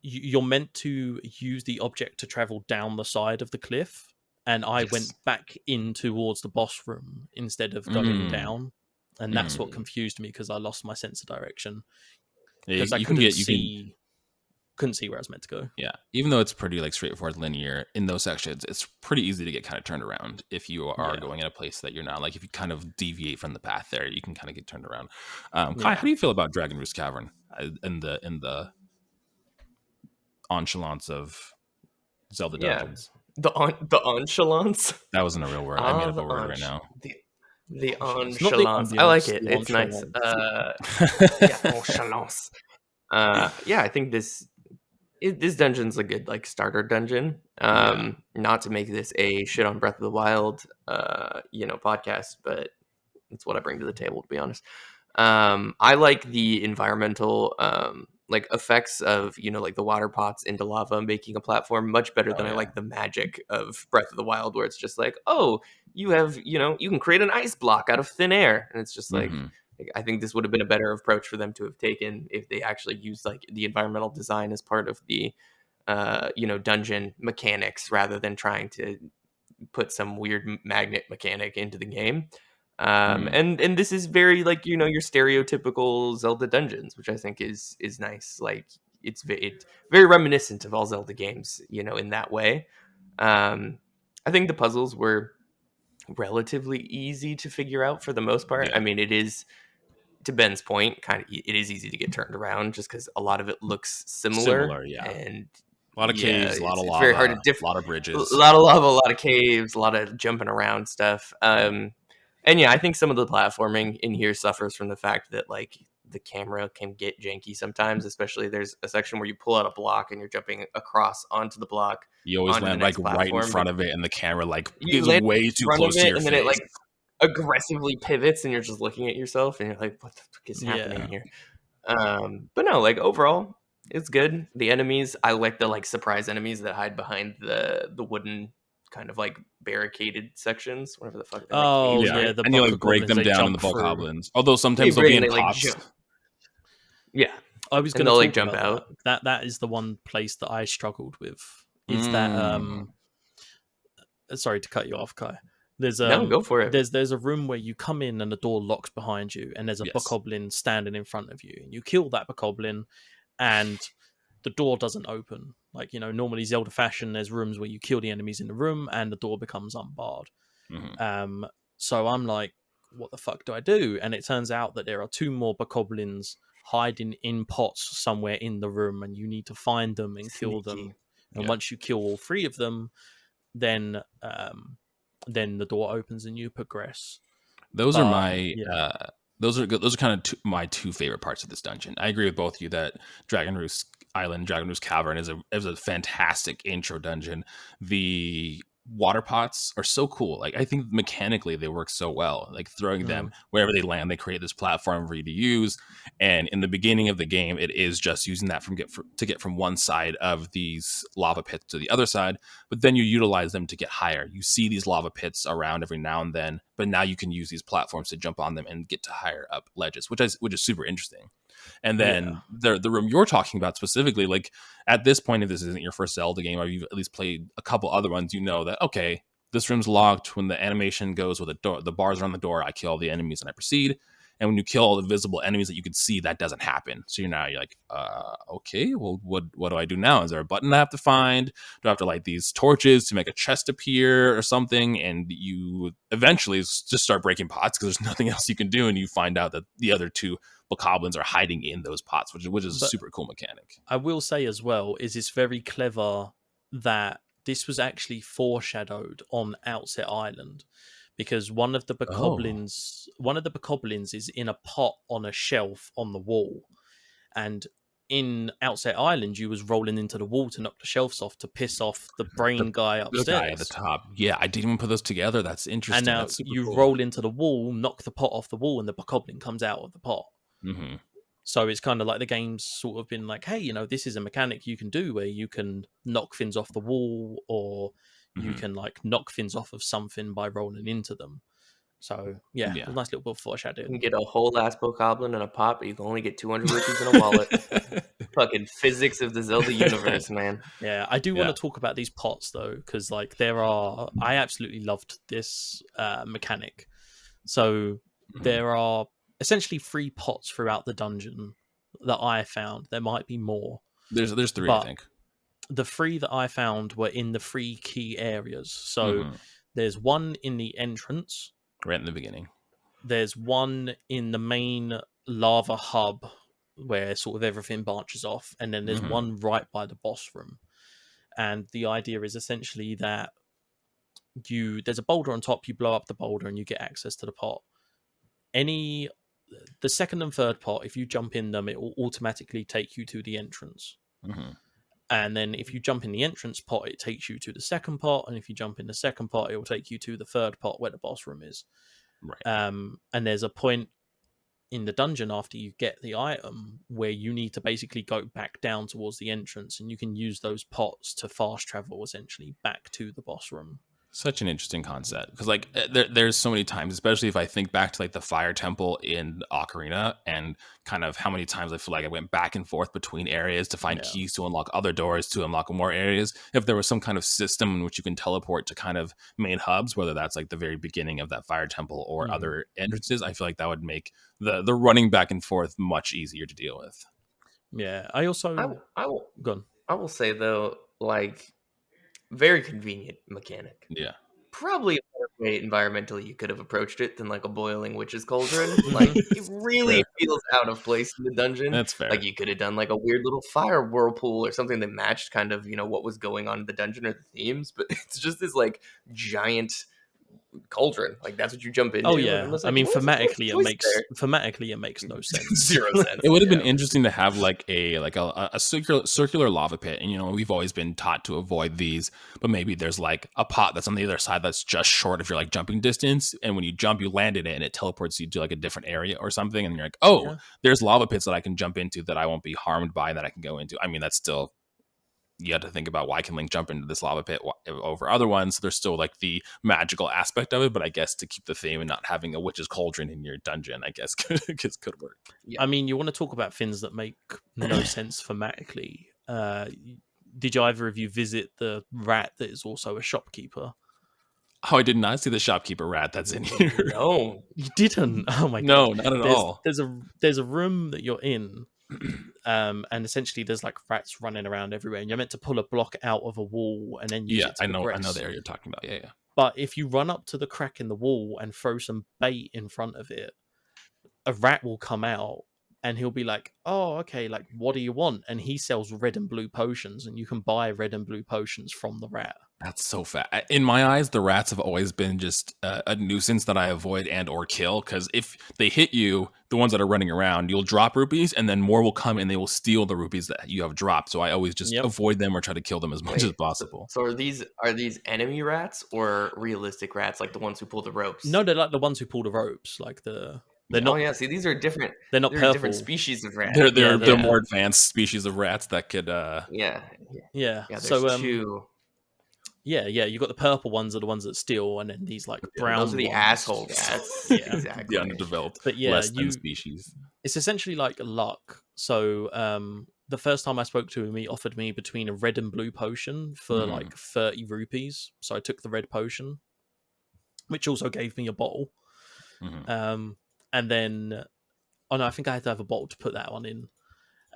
you're meant to use the object to travel down the side of the cliff, and I went back in towards the boss room instead of going down. And that's what confused me, because I lost my sense of direction. Because I couldn't see where I was meant to go. Yeah, even though it's pretty straightforward, linear in those sections, it's pretty easy to get kind of turned around if you are going in a place that you're not. If you kind of deviate from the path there, you can kind of get turned around. Kai, how do you feel about Dragon Roost Cavern in the nonchalance of Zelda dungeons? The nonchalance? That wasn't a real word. I made up a word right now. The nonchalance. I like it. It's nice. Nonchalance. I think this dungeon's a good starter dungeon. Not to make this a shit on Breath of the Wild podcast, but it's what I bring to the table, to be honest. I like the environmental effects of the water pots into lava making a platform much better than I like the magic of Breath of the Wild, where it's just you have you can create an ice block out of thin air, and it's just I think this would have been a better approach for them to have taken if they actually used the environmental design as part of the dungeon mechanics, rather than trying to put some weird magnet mechanic into the game. And this is very your stereotypical Zelda dungeons, which I think is nice. It's very reminiscent of all Zelda games, in that way. I think the puzzles were relatively easy to figure out for the most part. I mean, it is to Ben's point, it is easy to get turned around just because a lot of it looks similar. Yeah. And a lot of caves, a lot of lava, very hard to a lot of bridges, a lot of lava, a lot of caves, a lot of jumping around stuff. And yeah, I think some of the platforming in here suffers from the fact that like the camera can get janky sometimes, especially there's a section where you pull out a block and you're jumping across onto the block. You always land like right in front of it, and the camera like is way too close to your face. And then it like aggressively pivots, and you're just looking at yourself, and you're like, "What the fuck is happening here?" But no, like overall, it's good. The enemies, I like the like surprise enemies that hide behind the wooden kind of like barricaded sections, whatever the fuck. Oh like, yeah, and you like break them down in the bokoblins. Although sometimes they'll be in pots. Yeah, I was going to like jump out. That is the one place that I struggled with. Is that sorry to cut you off, Kai. There's no, go for it. There's a room where you come in and the door locks behind you, and there's a bokoblin standing in front of you, and you kill that bokoblin, and the door doesn't open. Like, you know, normally Zelda fashion, there's rooms where you kill the enemies in the room and the door becomes unbarred. So I'm like, what the fuck do I do? And it turns out that there are 2 more bokoblins hiding in pots somewhere in the room, and you need to find them and kill them. And once you kill all 3 of them, then the door opens and you progress. Those are my those are kind of my 2 favorite parts of this dungeon. I agree with both of you that Dragon Roost Island, Dragon Roost Cavern is a fantastic intro dungeon. The water pots are so cool. Like, I think mechanically they work so well. Like, throwing them wherever they land, they create this platform for you to use. And in the beginning of the game, it is just using that to get from one side of these lava pits to the other side. But then you utilize them to get higher. You see these lava pits around every now and then, but now you can use these platforms to jump on them and get to higher up ledges, which is super interesting. And then the room you're talking about specifically, like at this point, if this isn't your first Zelda game, or you've at least played a couple other ones, you know that, okay, this room's locked. When the animation goes with the bars are on the door, I kill all the enemies and I proceed. And when you kill all the visible enemies that you can see, that doesn't happen. So you're like, okay, well, what do I do now? Is there a button I have to find? Do I have to light these torches to make a chest appear or something? And you eventually just start breaking pots because there's nothing else you can do. And you find out that the other 2 bokoblins are hiding in those pots, which is a super cool mechanic. I will say as well, is it's very clever that this was actually foreshadowed on Outset Island. Because one of the bokoblins is in a pot on a shelf on the wall, and in Outset Island, you was rolling into the wall to knock the shelves off to piss off the brain guy upstairs. The guy at the top. Yeah, I didn't even put those together. That's interesting. And now you roll into the wall, knock the pot off the wall, and the bokoblin comes out of the pot. Mm-hmm. So it's kind of like the game's sort of been like, hey, you know, this is a mechanic you can do where you can knock things off the wall, or you can like knock things off of something by rolling into them. So yeah. A nice little bit of foreshadowing. You can get a whole ass bokoblin in a pot, but you can only get 200 rupees in a wallet. Fucking physics of the Zelda universe, man. Yeah, I do want to talk about these pots though, because like I absolutely loved this mechanic. So there are essentially 3 pots throughout the dungeon that I found. There might be more. There's 3, I think. The 3 that I found were in the 3 key areas. So there's one in the entrance. Right in the beginning. There's one in the main lava hub where sort of everything branches off. And then there's one right by the boss room. And the idea is essentially that there's a boulder on top, you blow up the boulder and you get access to the pot. The 2nd and 3rd pot, if you jump in them, it will automatically take you to the entrance. And then if you jump in the entrance pot, it takes you to the 2nd pot. And if you jump in the 2nd pot, it will take you to the 3rd pot where the boss room is. Right. And there's a point in the dungeon after you get the item where you need to basically go back down towards the entrance, and you can use those pots to fast travel essentially back to the boss room. Such an interesting concept, because like there's so many times, especially if I think back to like the fire temple in Ocarina, and kind of how many times I feel like I went back and forth between areas to find keys to unlock other doors, to unlock more areas. If there was some kind of system in which you can teleport to kind of main hubs, whether that's like the very beginning of that fire temple or other entrances, I feel like that would make the running back and forth much easier to deal with. Yeah, I also I will say though, like, very convenient mechanic. Yeah. probably a better way environmentally you could have approached it than like a boiling witch's cauldron. Like it really feels out of place in the dungeon. That's fair. Like you could have done like a weird little fire whirlpool or something that matched kind of, you know, what was going on in the dungeon or the themes, but it's just this like giant cauldron. Like that's what you jump into. Oh yeah, like, I mean thematically it makes no sense. Zero sense. It would have been interesting to have like a circular lava pit, and you know we've always been taught to avoid these, but maybe there's like a pot that's on the other side that's just short of your like jumping distance, and when you jump you land in it and it teleports you to like a different area or something, and you're like, oh, there's lava pits that I can jump into that I won't be harmed by, that I can go into. I mean, that's still, you have to think about, why can Link jump into this lava pit over other ones? There's still like the magical aspect of it, but I guess to keep the theme and not having a witch's cauldron in your dungeon, I guess could work. Yeah. I mean, you want to talk about things that make no sense thematically. Did either of you visit the rat that is also a shopkeeper? Oh, I did not see the shopkeeper rat that's in here. No, you didn't. Oh my god, no, not at all. There's a room that you're in. And essentially there's like rats running around everywhere, and you're meant to pull a block out of a wall and then use it to progress. I know the area you're talking about. Yeah. But if you run up to the crack in the wall and throw some bait in front of it, a rat will come out and he'll be like, oh, okay, like what do you want? And he sells red and blue potions, and you can buy red and blue potions from the rat. That's so fat. In my eyes, the rats have always been just a nuisance that I avoid and or kill, because if they hit you, the ones that are running around, you'll drop rupees, and then more will come and they will steal the rupees that you have dropped. So I always just avoid them or try to kill them as much as possible. So are these enemy rats or realistic rats, like the ones who pull the ropes? No, they're like the ones who pull the ropes, like they're not. Oh yeah, see, these are different. They're not purple. Different species of rats. They're more advanced species of rats that could. Yeah. There's two. Yeah, you got the purple ones are the ones that steal, and then these like brown. Those are the ones. Asshole rats. Yeah, exactly. The underdeveloped, but less than species. It's essentially like luck. So the first time I spoke to him, he offered me between a red and blue potion for like 30 rupees. So I took the red potion, which also gave me a bottle. And then, I think I had to have a bottle to put that one in.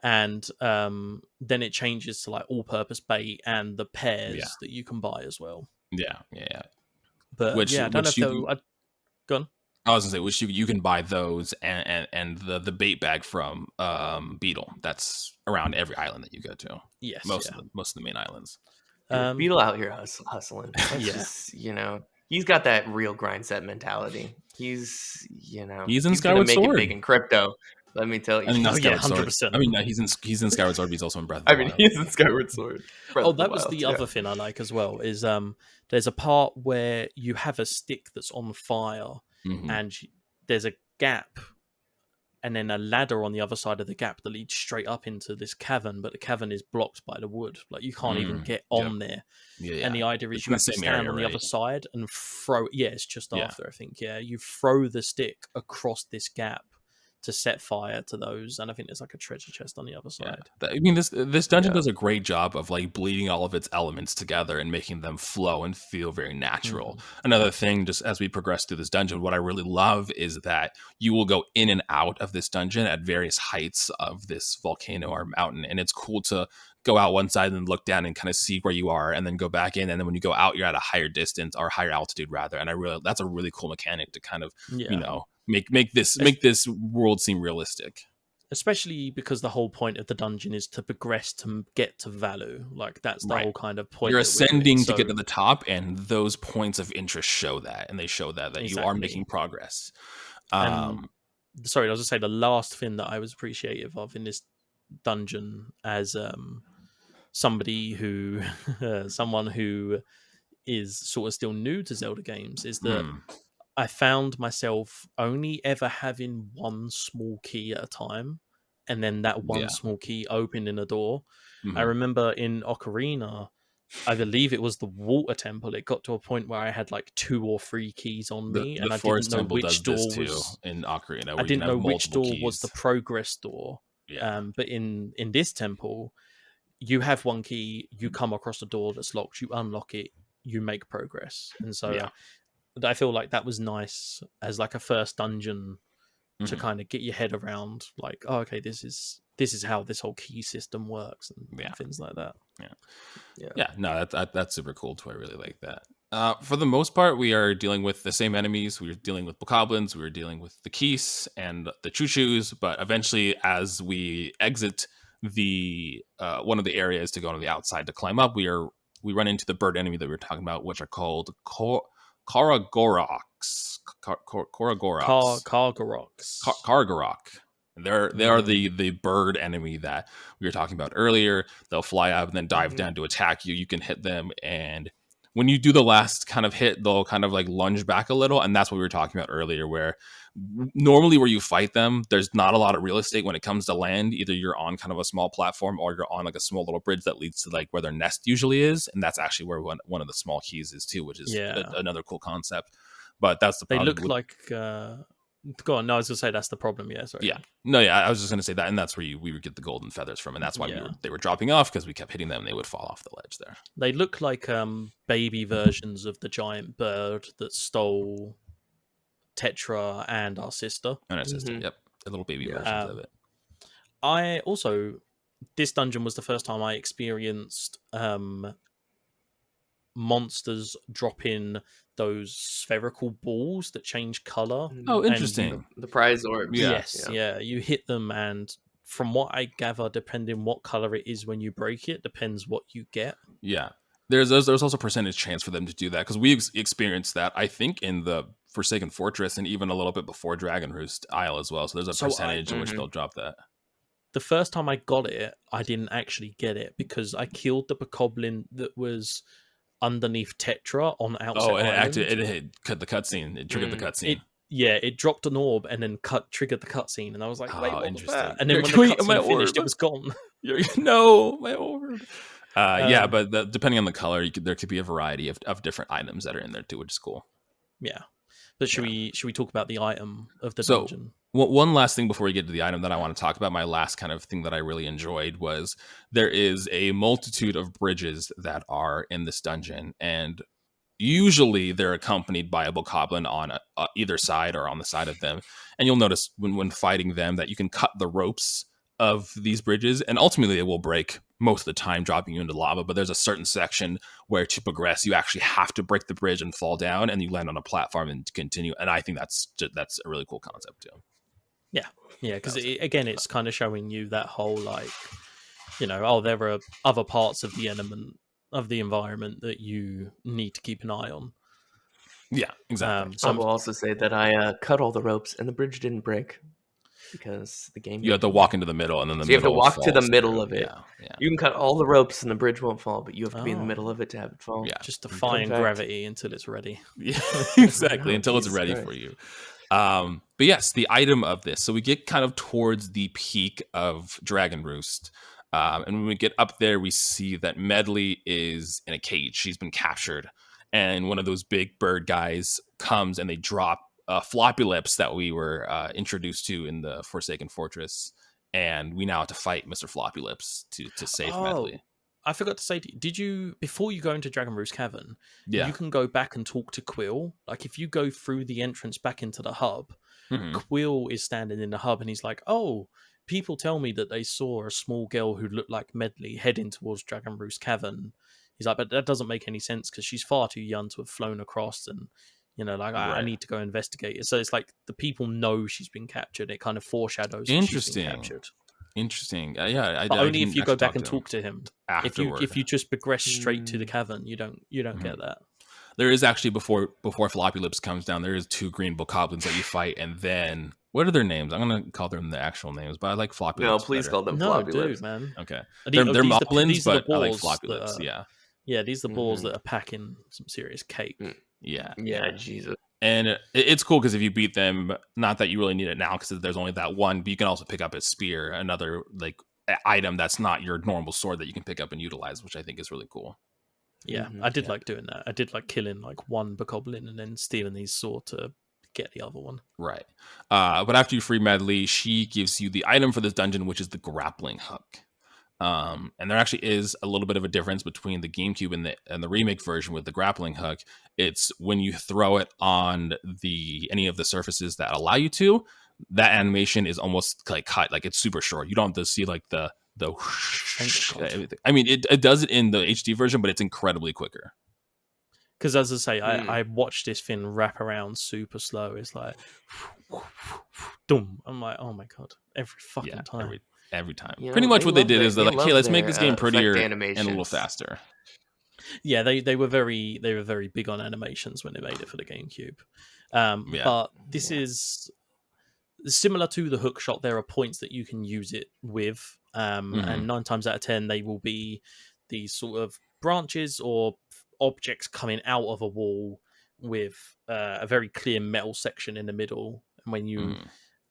And then it changes to like all-purpose bait and the pears that you can buy as well. Yeah. But I don't know if go on. I was gonna say, which you can buy those and the bait bag from Beetle. That's around every island that you go to. Yes, most of the main islands. Beetle out here hustling. Just, he's got that real grind set mentality. He's in Skyward Sword. Make it big in crypto. Let me tell you. I mean, 100%. I mean, he's in Skyward Sword, but he's also in Breath of the Wild. He's in Skyward Sword. That was the other thing I like as well, is there's a part where you have a stick that's on fire, and there's a gap, and then a ladder on the other side of the gap that leads straight up into this cavern, but the cavern is blocked by the wood. Like, you can't even get on there. Yeah. And the idea is you have to stand on the other side and throw... Yeah, it's just after, I think. Yeah, you throw the stick across this gap to set fire to those, and I think there's like a treasure chest on the other side. I mean, this dungeon does a great job of like bleeding all of its elements together and making them flow and feel very natural. Another thing, just as we progress through this dungeon, what I really love is that you will go in and out of this dungeon at various heights of this volcano or mountain, and it's cool to go out one side and look down and kind of see where you are, and then go back in, and then when you go out, you're at a higher distance or higher altitude rather. And that's a really cool mechanic to kind of make this world seem realistic. Especially because the whole point of the dungeon is to progress to get to Valoo. Like, that's the whole kind of point. You're ascending to get to the top, and those points of interest show that, and they show that you are making progress. Sorry, I was going to say the last thing that I was appreciative of in this dungeon as someone who is sort of still new to Zelda games is that I found myself only ever having one small key at a time, and then that one small key opening a door. I remember in Ocarina, I believe it was the water temple, it got to a point where I had like 2 or 3 keys on me, and I didn't know which door was in Ocarina. I didn't know which door was the progress door. But in this temple, you have one key, you come across a door that's locked, you unlock it, you make progress. And so I feel like that was nice as like a first dungeon to kind of get your head around, like, oh, okay, this is how this whole key system works, and things like that. No, that's super cool too. I really like that. For the most part, we are dealing with the same enemies. We were dealing with bokoblins, we were dealing with the keys and the choo-choos, but eventually as we exit the one of the areas to go on the outside to climb up, we run into the bird enemy that we were talking about, which are called Karagoroks. Karagorok. They are the bird enemy that we were talking about earlier. They'll fly up and then dive down to attack you. You can hit them, and when you do the last kind of hit, they'll kind of like lunge back a little, and that's what we were talking about earlier, where normally where you fight them, there's not a lot of real estate when it comes to land. Either you're on kind of a small platform or you're on like a small little bridge that leads to like where their nest usually is, and that's actually where one of the small keys is too, which is another cool concept. But that's the problem. They look like... Go on. No, I was going to say that's the problem. Yeah, sorry. Yeah. No, yeah, I was just going to say that, and that's where we would get the golden feathers from, and that's why they were dropping off, because we kept hitting them and they would fall off the ledge there. They look like baby versions of the giant bird that stole Tetra and our sister. And our sister, yep. The little baby versions of it. I also... This dungeon was the first time I experienced monsters dropping those spherical balls that change color. Oh, interesting. The prize orbs. Yes, you hit them, and from what I gather, depending what color it is when you break it, depends what you get. Yeah. There's also percentage chance for them to do that, because we experienced that, I think, in the Forsaken Fortress and even a little bit before Dragon Roost Isle as well. So there's a percentage in which they'll drop that. The first time I got it, I didn't actually get it because I killed the bokoblin that was underneath Tetra on outside. Oh, and it cut the cutscene. It triggered the cutscene. It dropped an orb and then triggered the cutscene, and I was like, "Wait, what was that?" And then when the cutscene finished, it was gone. No, my orb. But depending on the color, there could be a variety of different items that are in there too, which is cool. Yeah, but should we talk about the item of the dungeon? One last thing before we get to the item that I want to talk about, my last kind of thing that I really enjoyed was there is a multitude of bridges that are in this dungeon, and usually they're accompanied by a bokoblin on either side or on the side of them. And you'll notice when fighting them that you can cut the ropes of these bridges, and ultimately it will break most of the time, dropping you into lava. But there's a certain section where to progress, you actually have to break the bridge and fall down, and you land on a platform and continue. And I think that's a really cool concept too. Yeah, because again, it's kind of showing you that whole there are other parts of the element of the environment that you need to keep an eye on. Yeah, exactly. I will also say that I cut all the ropes and the bridge didn't break because the game. You have to walk into the middle, and then you have to walk to the middle of it. Yeah. You can cut all the ropes and the bridge won't fall, but you have to be in the middle of it to have it fall. Yeah, just defying gravity until it's ready. Yeah, exactly, until it's ready for you. But yes, the item of this. So we get kind of towards the peak of Dragon Roost. And when we get up there, we see that Medley is in a cage. She's been captured. And one of those big bird guys comes and they drop Floppy Lips that we were introduced to in the Forsaken Fortress. And we now have to fight Mr. Floppy Lips to save Medley. I forgot to say, did you, before you go into Dragon Roost Cavern, you can go back and talk to Quill? Like, if you go through the entrance back into the hub, Quill is standing in the hub and he's like, oh, people tell me that they saw a small girl who looked like Medley heading towards Dragon Roost Cavern. He's like, but that doesn't make any sense because she's far too young to have flown across, and I need to go investigate it. So it's like the people know she's been captured. It kind of foreshadows that she's been captured. Interesting. But only if you go back and talk to him. Afterward. If you just progress straight to the cavern, you don't get that. There is actually before Floppy Lips comes down, there is 2 green bokoblins that you fight, and then what are their names? I'm gonna call them the actual names, but I like Floppy Lips. No, please call them Floppy Lips, man. Okay, they're moblins, but I like Floppy Lips. Yeah, these are the balls that are packing some serious cake. Yeah, Jesus. And it's cool because if you beat them, not that you really need it now because there's only that one, but you can also pick up a spear, another like item that's not your normal sword that you can pick up and utilize, which I think is really cool. Yeah, I did like doing that. I did like killing like one bokoblin and then stealing his sword to get the other one. Right. But after you free Medley, she gives you the item for this dungeon, which is the Grappling Hook. And there actually is a little bit of a difference between the GameCube and the remake version with the Grappling Hook. It's when you throw it on any of the surfaces that allow you to, that animation is almost like cut, like it's super short. You don't have to see like the whoosh, everything. I mean, it does it in the HD version, but it's incredibly quicker. Because as I say, I watched this thing wrap around super slow. It's like, boom. I'm like, oh my god, every fucking time. Every time. Pretty much what they did is they're like, hey, let's make this game prettier and a little faster. Yeah, they were very big on animations when they made it for the GameCube. But this is similar to the hook shot. There are points that you can use it with, and 9 times out of 10 they will be these sort of branches or objects coming out of a wall with a very clear metal section in the middle. And when you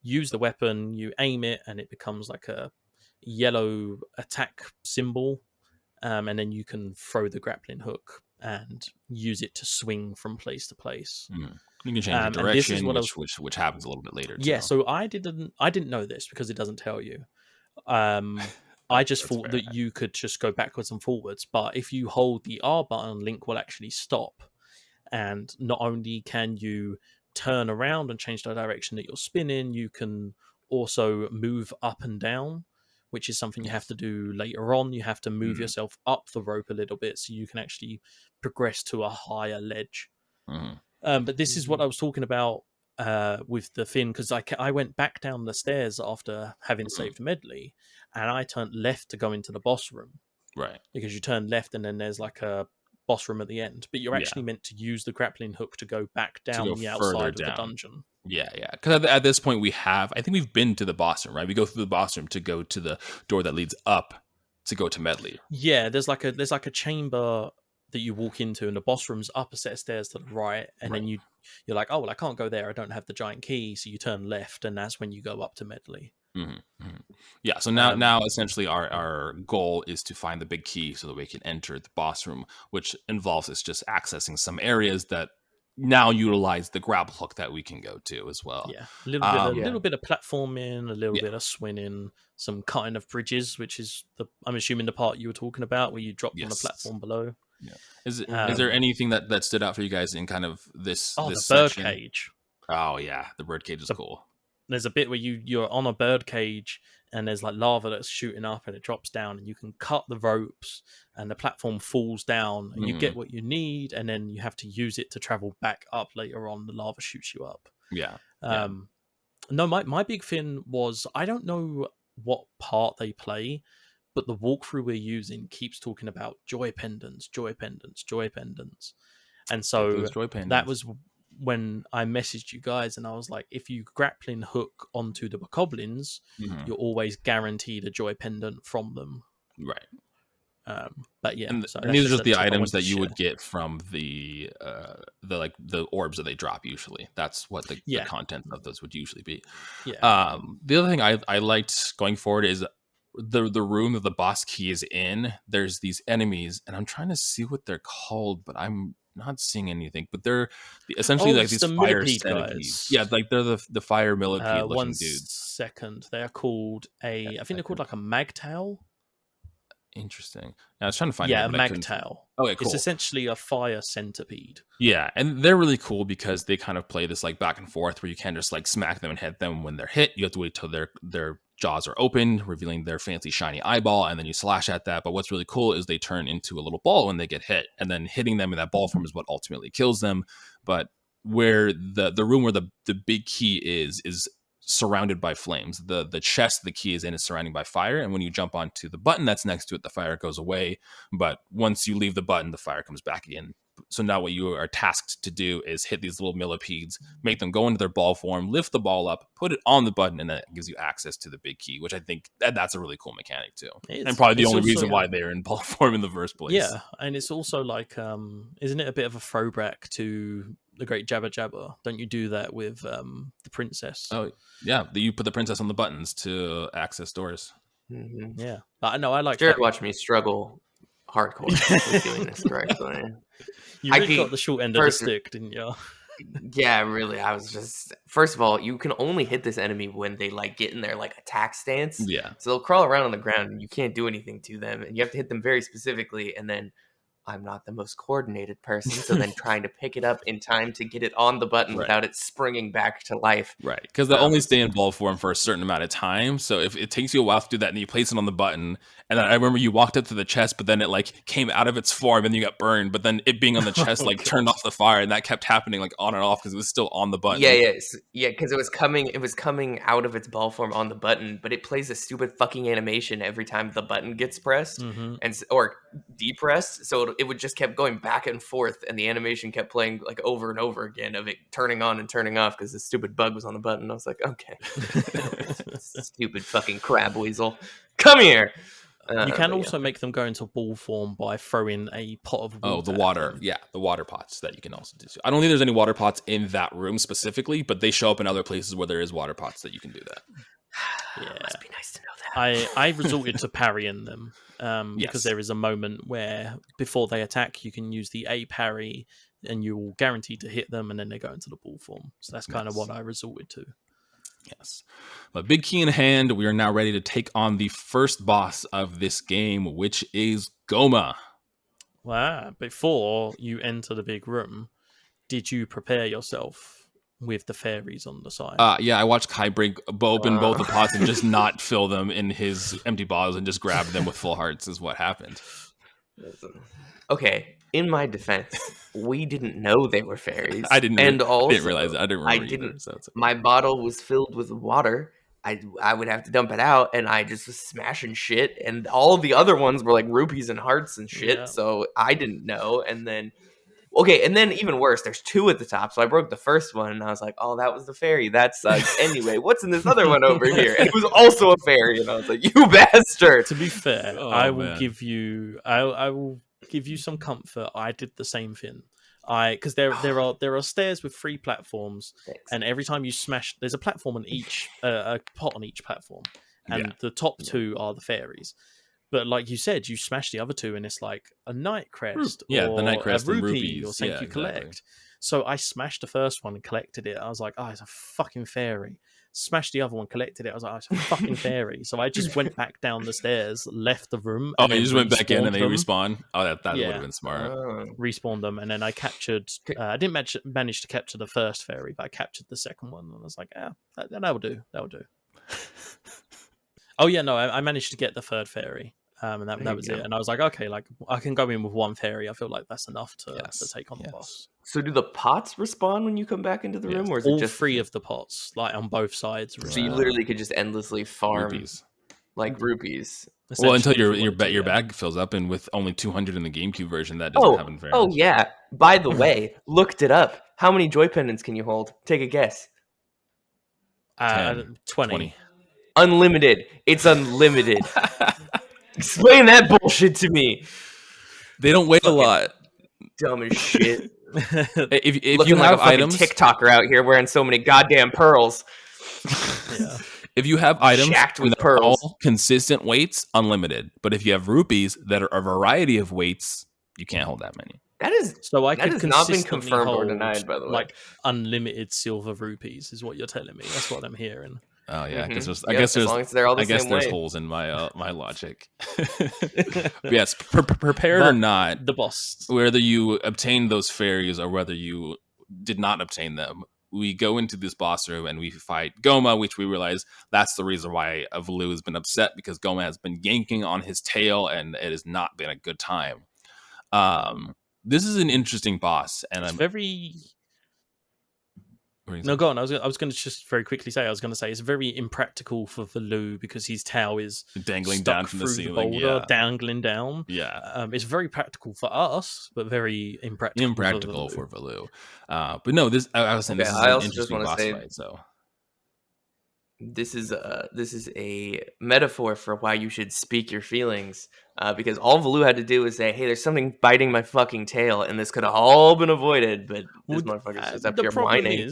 use the weapon, you aim it, and it becomes like a yellow attack symbol. And then you can throw the grappling hook and use it to swing from place to place. You can change the direction, which happens a little bit later. Yeah, so I didn't know this because it doesn't tell you. I just thought that you could just go backwards and forwards, but if you hold the R button, Link will actually stop. And not only can you turn around and change the direction that you're spinning, you can also move up and down, which is something you have to do later on. You have to move yourself up the rope a little bit so you can actually progress to a higher ledge. But this is what I was talking about with the fin, because I went back down the stairs after having saved Medley, and I turned left to go into the boss room. Right. Because you turn left and then there's like a boss room at the end, but you're actually meant to use the grappling hook to go back down the outside of the dungeon. Yeah. Because at this point I think we've been to the boss room, right? We go through the boss room to go to the door that leads up to go to Medley. Yeah, there's like a chamber that you walk into, and the boss room's up a set of stairs to the right, and then you're like, oh well, I can't go there, I don't have the giant key, so you turn left, and that's when you go up to Medley. Yeah, so now essentially our goal is to find the big key so that we can enter the boss room, which involves us just accessing some areas that now utilize the grapple hook that we can go to as well. Yeah, a little bit of platforming, a little bit of swinging, some cutting of bridges, which is I'm assuming the part you were talking about where you drop on the platform below. Yeah. Is there anything that stood out for you guys in kind of this? Oh, this the bird section? Cage. Oh yeah, the bird cage is cool. There's a bit where you're on a bird cage and there's like lava that's shooting up and it drops down, and you can cut the ropes and the platform falls down and you get what you need, and then you have to use it to travel back up later on. The lava shoots you up. Yeah. No, my big thing was, I don't know what part they play, but the walkthrough we're using keeps talking about joy pendants. And so that was when I messaged you guys, and I was like, if you grappling hook onto the bokoblins, you're always guaranteed a joy pendant from them. Right. But yeah, and these are just the items that you would get from the orbs that they drop usually. That's what the content of those would usually be. Yeah. The other thing I liked going forward is the room that the boss key is in. There's these enemies, and I'm trying to see what they're called, but I'm not seeing anything. But they're essentially like these fire centipedes. Yeah, like they're the fire millipede looking dudes. Second, they're called I think they're called like a magtail. Interesting. Now, I was trying to find a magtail. Okay, cool. It's essentially a fire centipede. Yeah, and they're really cool because they kind of play this like back and forth where you can't just like smack them and hit them when they're hit. You have to wait till their jaws are open, revealing their fancy shiny eyeball, and then you slash at that. But what's really cool is they turn into a little ball when they get hit, and then hitting them in that ball form is what ultimately kills them. But where the room where the big key is surrounded by flames. The chest the key is in is surrounded by fire, and when you jump onto the button that's next to it, the fire goes away. But once you leave the button, the fire comes back again. So now what you are tasked to do is hit these little millipedes, make them go into their ball form, lift the ball up, put it on the button, and that gives you access to the big key, which I think that's a really cool mechanic too. And probably the only reason why they're in ball form in the first place. Yeah, and it's also like, isn't it a bit of a throwback to the Great Jabba Jabba? Don't you do that with the princess? Oh, yeah. You put the princess on the buttons to access doors. Mm-hmm. Yeah. But no, I like Jared watched me struggle hardcore with doing this correctly. You really got the short end of the stick, didn't you? Yeah, really. I was just, first of all, you can only hit this enemy when they like get in their like attack stance. Yeah. So they'll crawl around on the ground and you can't do anything to them, and you have to hit them very specifically. And then I'm not the most coordinated person. So then trying to pick it up in time to get it on the button without it springing back to life. Right. Because they only stay in ball form for a certain amount of time. So if it takes you a while to do that and you place it on the button, and then I remember you walked up to the chest, but then it like came out of its form and you got burned. But then it being on the chest like turned off the fire, and that kept happening like on and off because it was still on the button. Yeah, because it was coming out of its ball form on the button, but it plays a stupid fucking animation every time the button gets pressed or depressed. So it would just kept going back and forth, and the animation kept playing like over and over again of it turning on and turning off because the stupid bug was on the button. I was like, okay, stupid fucking crab weasel, come here. You can also make them go into ball form by throwing a pot of water. Oh, the water. Yeah, the water pots that you can also do. I don't think there's any water pots in that room specifically, but they show up in other places where there is water pots that you can do that. Yeah. Must be nice to know that. I resorted to parrying them because there is a moment where before they attack, you can use the A parry and you're guaranteed to hit them, and then they go into the ball form. So that's kind of what I resorted to. Yes. But big key in hand, we are now ready to take on the first boss of this game, which is Goma. Wow. Before you enter the big room, did you prepare yourself with the fairies on the side? Yeah, I watched Kai open both the pots and just not fill them in his empty bottles and just grab them with full hearts is what happened. Okay, in my defense, we didn't know they were fairies. I didn't realize it. I didn't remember either. So my bottle was filled with water. I would have to dump it out, and I just was smashing shit, and all the other ones were like rupees and hearts and shit, so I didn't know. And then even worse, there's two at the top, so I broke the first one, and I was like, oh, that was the fairy. That sucks. Anyway, what's in this other one over here? And it was also a fairy, and I was like, you bastard! To be fair, I will give you some comfort. I did the same thing. Because there are stairs with 3 platforms, and every time you smash, there's a platform on each, a pot on each platform, and the top 2 are the fairies. But like you said, you smash the other 2, and it's like a night crest, the night crest, a rupee, rupees, or something you collect. So I smashed the first one and collected it. I was like, oh, it's a fucking fairy. Smashed the other one, collected it. I was like, oh, it's a fucking fairy. So I just went back down the stairs, left the room. Oh, you just went back in and they respawn? Oh, that would have been smart. Respawned them, and then I captured... I didn't manage to capture the first fairy, but I captured the second one, and I was like, that'll do. Oh, yeah, no, I managed to get the third fairy. And that was it. And I was like, okay, like I can go in with 1 fairy. I feel like that's enough to take on the boss. So do the pots respawn when you come back into the room, or is all it just 3 of the pots, like on both sides? So you literally could just endlessly farm rupees. Well, until your bag fills up, and with only 200 in the GameCube version, that doesn't happen very much. Oh yeah. By the way, looked it up. How many joy pendants can you hold? Take a guess. 20. Unlimited. It's unlimited. Explain that bullshit to me. They don't weigh a lot. Dumb as shit. if you have like items, TikToker out here wearing so many goddamn pearls. If you have items with pearls, all consistent weights, unlimited. But if you have rupees that are a variety of weights, you can't hold that many. That has not been confirmed or denied, by the way. Like unlimited silver rupees is what you're telling me. That's what I'm hearing. Oh yeah, because I guess there's holes in my my logic. Yes, prepared or not, the boss. Whether you obtain those fairies or whether you did not obtain them, we go into this boss room and we fight Goma, which we realize that's the reason why Valoo has been upset, because Goma has been yanking on his tail and it has not been a good time. This is an interesting boss, and it's very. No, go on. I was going to just very quickly say. I was going to say it's very impractical for Valoo because his tail is dangling down from the ceiling, dangling down. Yeah, it's very practical for us, but very impractical for Valoo. But no, this I was saying this is an interesting boss fight. So this is a metaphor for why you should speak your feelings. Because all Valoo had to do was say, hey, there's something biting my fucking tail, and this could have all been avoided, but this motherfucker's just up here whining.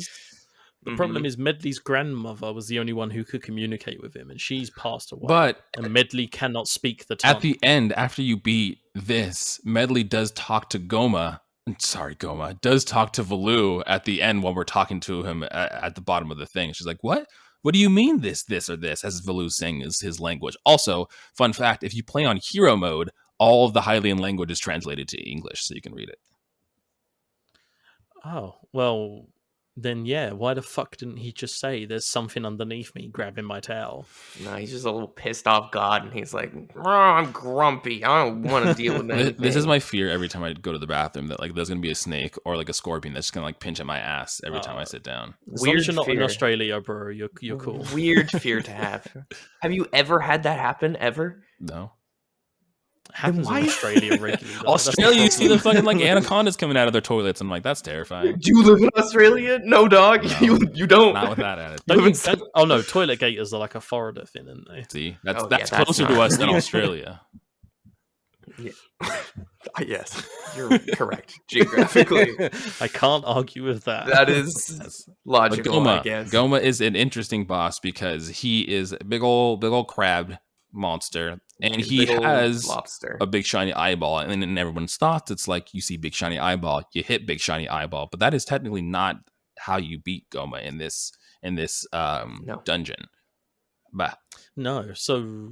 The problem is Medli's grandmother was the only one who could communicate with him, and she's passed away. But and Medli cannot speak the tongue. At the end, after you beat this, Medli does talk to Goma. Goma does talk to Valoo at the end while we're talking to him at the bottom of the thing. She's like, what? What do you mean this, or this? As Valoo's saying is his language. Also, fun fact, if you play on hero mode, all of the Hylian language is translated to English, so you can read it. Oh, well, then yeah, why the fuck didn't he just say there's something underneath me grabbing my tail? No, he's just a little pissed off God, and he's like, I'm grumpy. I don't want to deal with anything. This is my fear every time I go to the bathroom, that like there's going to be a snake or like a scorpion that's going to like pinch at my ass every time I sit down. As long as you're not in Australia, bro, you're cool. Weird fear to have. Have you ever had that happen, ever? No. Happens in Australia regularly. Australia, you see the fucking like anacondas coming out of their toilets. I'm like, that's terrifying. Do you live in Australia? No, dog. No, you don't. Not with that attitude. Oh no, toilet gators are like a Florida thing, aren't they? See, that's closer to us than Australia. Yeah. Yes, you're correct geographically. I can't argue with that. That is logical. I guess Goma is an interesting boss because he is a big old crab monster, and he has a big shiny eyeball. And in everyone's thoughts, it's like you see big shiny eyeball, you hit big shiny eyeball, but that is technically not how you beat Goma in this dungeon. But no, so.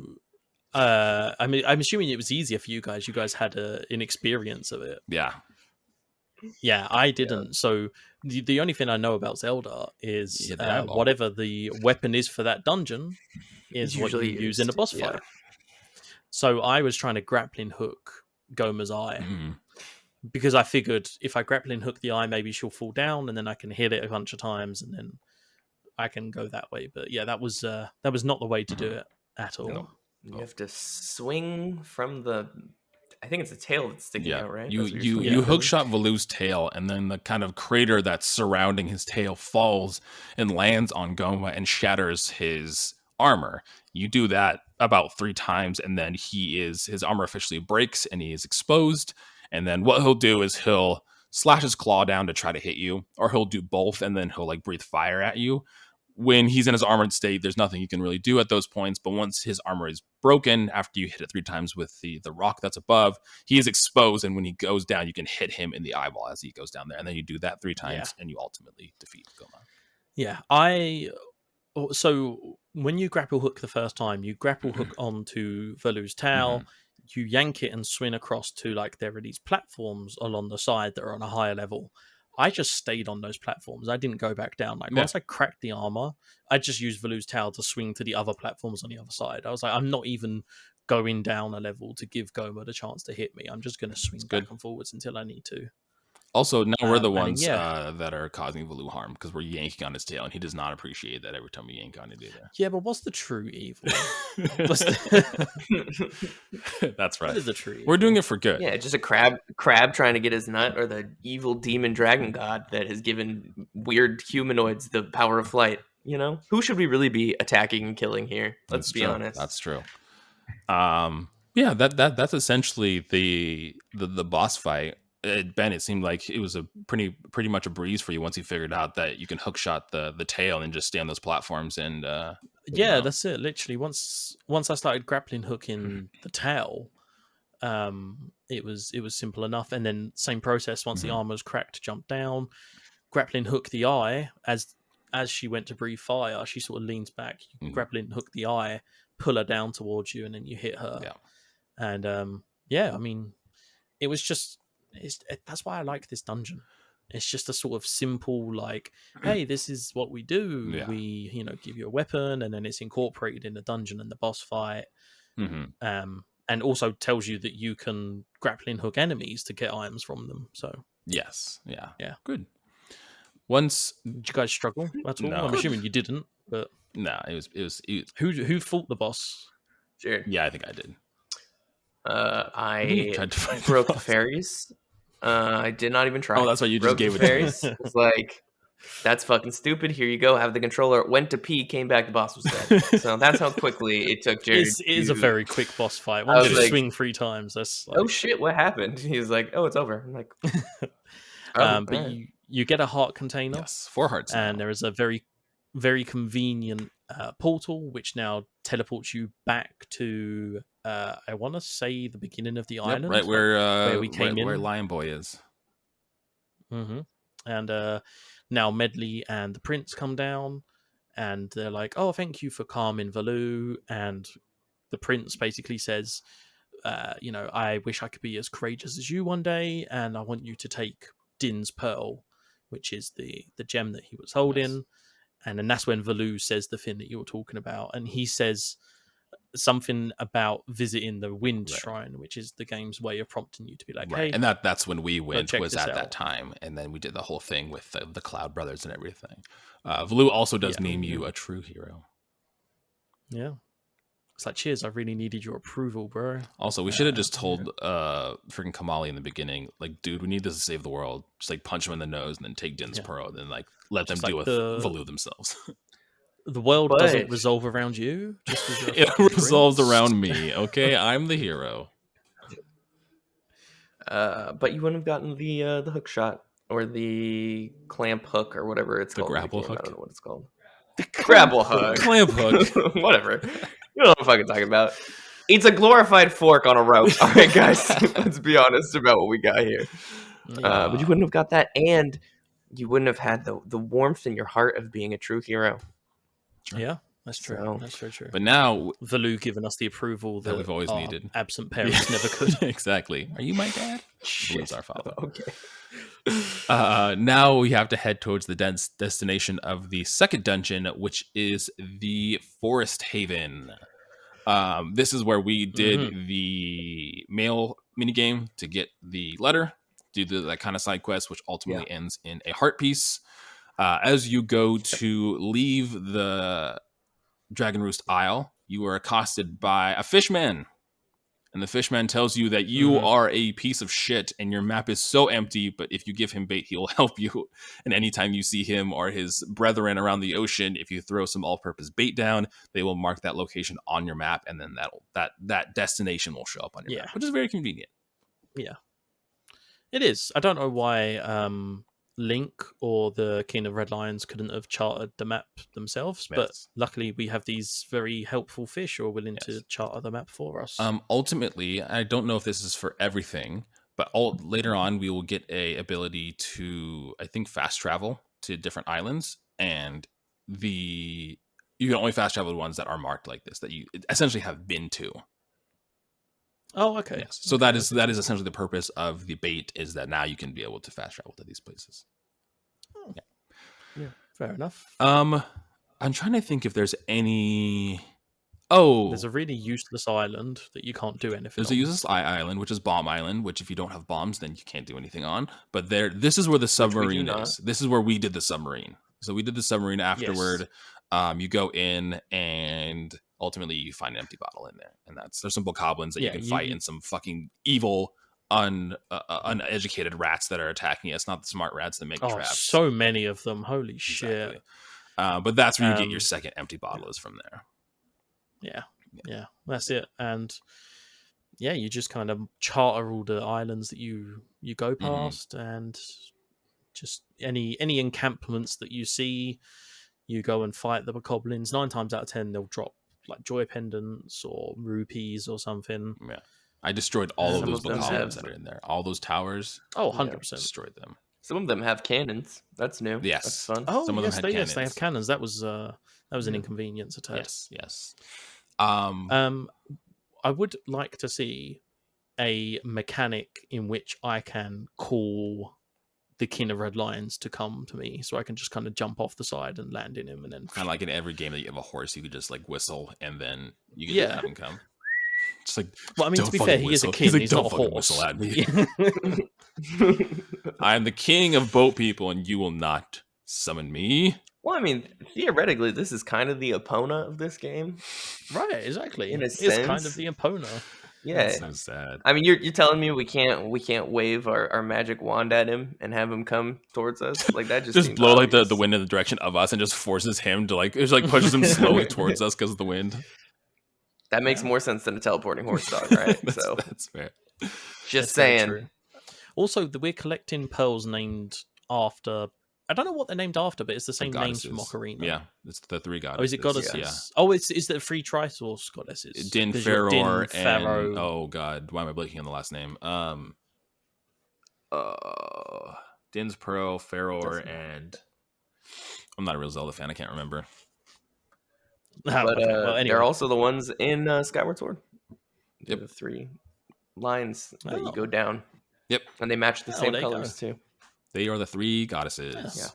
I mean, I'm assuming it was easier for you guys. You guys had an experience of it. Yeah, I didn't. Yeah. So the only thing I know about Zelda is whatever the weapon is for that dungeon is what you use in a boss fight. So I was trying to grappling hook Goma's eye because I figured if I grappling hook the eye, maybe she'll fall down, and then I can hit it a bunch of times, and then I can go that way. But yeah, that was not the way to do it at all. No. You have to swing from the. I think it's the tail that's sticking out, right? You hookshot Valoo's tail, and then the kind of crater that's surrounding his tail falls and lands on Goma and shatters his armor. You do that about 3 times, and then his armor officially breaks and he is exposed. And then what he'll do is he'll slash his claw down to try to hit you, or he'll do both, and then he'll like breathe fire at you. When he's in his armored state, there's nothing you can really do at those points. But once his armor is broken, after you hit it 3 times with the rock that's above, he is exposed. And when he goes down, you can hit him in the eyeball as he goes down there. And then you do that 3 times, and you ultimately defeat Goma. Yeah, so when you grapple hook the first time, you grapple hook onto Valoo's tail, you yank it and swing across to, like, there are these platforms along the side that are on a higher level. I just stayed on those platforms. I didn't go back down. Like, once I cracked the armor, I just used Valoo's tail to swing to the other platforms on the other side. I was like, I'm not even going down a level to give Goma the chance to hit me. I'm just going to swing back and forwards until I need to. Also, now we're the ones that are causing Valoo harm because we're yanking on his tail, and he does not appreciate that every time we yank on it either. Yeah, but what's the true evil? That's right. What is the true evil? We're doing it for good. Yeah, just a crab trying to get his nut, or the evil demon dragon god that has given weird humanoids the power of flight. You know, who should we really be attacking and killing here? Let's be honest. That's true. Yeah, that's essentially the boss fight. Ben, it seemed like it was a pretty much a breeze for you once you figured out that you can hookshot the tail and just stay on those platforms and that's it. Literally, once I started grappling hooking the tail, it was simple enough. And then same process once the armor's cracked, jump down, grappling hook the eye. As she went to breathe fire, she sort of leans back, you grappling hook the eye, pull her down towards you, and then you hit her. And I mean, it was just. That's why I like this dungeon. It's just a sort of simple, like, hey, this is what we do. Yeah. We, give you a weapon, and then it's incorporated in the dungeon and the boss fight. And also tells you that you can grappling hook enemies to get items from them. So yes, yeah, good. Did you guys struggle at all? No. I'm assuming you didn't, but no, it was who fought the boss? Jared. Yeah, I think I did. I broke the fairies. I did not even try. Oh, that's why you just gave it fairies. To me. It's like, that's fucking stupid. Here you go. Have the controller. Went to pee, came back. The boss was dead. So that's how quickly it took Jared. It is a very quick boss fight. Once you swing 3 times, that's like... oh shit, what happened? He's like, oh, it's over. I'm like, but you get a heart container. Yes, 4 hearts. And there is a very, very convenient portal, which now teleports you back to, I want to say, the beginning of the island. Right where we came in. Where Lion Boy is. And now Medley and the prince come down, and they're like, oh, thank you for calming Valoo. And the prince basically says, I wish I could be as courageous as you one day, and I want you to take Din's pearl, which is the gem that he was holding. Yes. And then that's when Valoo says the thing that you were talking about, and he says something about visiting the Wind Shrine, which is the game's way of prompting you to be like, hey, and that's when we went was at that time, and then we did the whole thing with the Cloud Brothers and everything. Valoo also does name you a true hero. Yeah. It's like, cheers, I really needed your approval, bro. Also, we should have just told freaking Kamali in the beginning, like, dude, we need this to save the world. Just like punch him in the nose and then take Din's pearl and then like let them deal with Valoo themselves. The world doesn't resolve around you. Just it resolves around me. Okay, I'm the hero. But you wouldn't have gotten the hook shot or the clamp hook or whatever it's called. The grapple hook. I don't know what it's called. The grapple hook. Clamp hook. Whatever. You know what I'm fucking talking about. It's a glorified fork on a rope. All right, guys. Let's be honest about what we got here. But you wouldn't have got that, and you wouldn't have had the warmth in your heart of being a true hero. Yeah, that's true. So, that's very true. But now Valoo giving us the approval that we've always needed. Absent parents never could. Exactly. Are you my dad? Valoo's our father. Okay. Now we have to head towards the destination of the second dungeon, which is the Forest Haven. This is where we did the mail minigame to get the letter, do that kind of side quest, which ultimately ends in a heart piece. As you go to leave the Dragon Roost Isle, you are accosted by a fishman. And the fishman tells you that you are a piece of shit and your map is so empty, but if you give him bait, he will help you. And anytime you see him or his brethren around the ocean, if you throw some all-purpose bait down, they will mark that location on your map, and then that destination will show up on your map, which is very convenient. Yeah. It is. I don't know why Link or the King of Red Lions couldn't have charted the map themselves, but luckily we have these very helpful fish who are willing to charter the map for us. Ultimately, I don't know if this is for everything, but later on we will get a ability to, I think, fast travel to different islands, and you can only fast travel to ones that are marked like this, that you essentially have been to. Oh, okay. Yes. So that is essentially the purpose of the bait, is that now you can be able to fast travel to these places. Oh. Yeah, fair enough. I'm trying to think if there's any. There's a really useless island that you can't do anything. There's a useless island, which is Bomb Island, which if you don't have bombs, then you can't do anything on. But this is where the submarine is. This is where we did the submarine. So we did the submarine afterward. Yes. You go in and ultimately you find an empty bottle in there, and there's some bokoblins that you can fight, and some fucking evil uneducated rats that are attacking us, not the smart rats that make traps. So many of them, holy shit. But that's where you get your second empty bottle, is from there. Yeah, that's it. And you just kind of charter all the islands that you go past, and just any encampments that you see, you go and fight the bokoblins. 9 times out of 10 they'll drop like joy pendants or rupees or something. Yeah, I destroyed all of those bokoblins that are in there. All those towers. 100% destroyed them. Some of them have cannons. That's new. Yes, that's fun. Some of them they have cannons. That was an inconvenience at times. Yes. I would like to see a mechanic in which I can call the King of Red Lions to come to me, so I can just kind of jump off the side and land in him, and then kind of like in every game that you have a horse, you could just like whistle, and then you can just have him come. Just like, well, I mean, to be fair, he is a king. He's not a horse. Whistle at me. I am the king of boat people, and you will not summon me. Well, I mean, theoretically, this is kind of the Epona of this game, right? Exactly. In a it's sense, kind of the Epona. Yeah, that's so sad. I mean, you're telling me we can't wave our magic wand at him and have him come towards us? Like that just blow obvious. Like the wind in the direction of us and just forces him to pushes him slowly towards us because of the wind. That makes more sense than a teleporting horse dog, right? That's fair. Just saying. Also, we're collecting pearls named after. I don't know what they're named after, but it's the same names from Ocarina. Yeah, it's the 3 goddesses. Oh, is it goddesses? Yeah. Oh, is the 3 Trisource goddesses? Din, Faror, and oh god, why am I blanking on the last name? Din's Pearl, Faror, and I'm not a real Zelda fan. I can't remember. But anyway. They're also the ones in Skyward Sword. Yep. The 3 lines that you go down. Yep. And they match the same colors too. They are the 3 goddesses.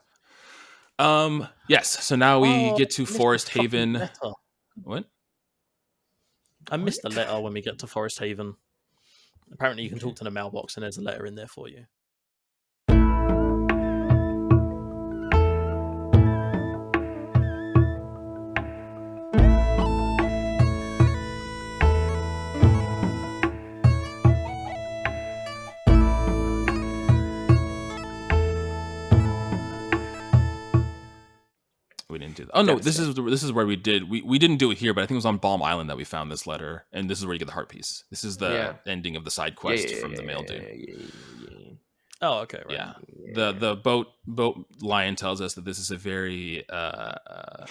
Yeah. Yes. So now we get to Forest Haven. Letter. What? I missed the letter when we get to Forest Haven. Apparently, you can talk to the mailbox, and there's a letter in there for you. We didn't do that. Oh no, this is where we didn't do it here, but I think it was on Balm Island that we found this letter, and this is where you get the heart piece. This is the ending of the side quest from the mail dude. Oh, okay, right. Yeah. The boat lion tells us that this is a very the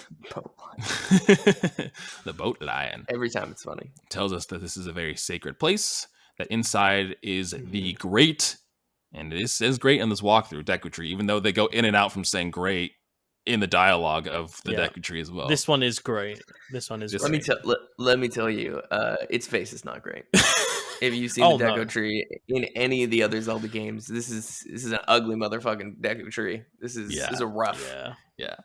boat lion. Every time it's funny. Tells us that this is a very sacred place, that inside is the great, and it says great in this walkthrough, Deku Tree, even though they go in and out from saying great in the dialogue of the Deku Tree as well. This one is great. Let me tell you, its face is not great. If you've seen the Deku Tree in any of the other Zelda games, this is an ugly motherfucking Deku Tree. This is a rough. Yeah.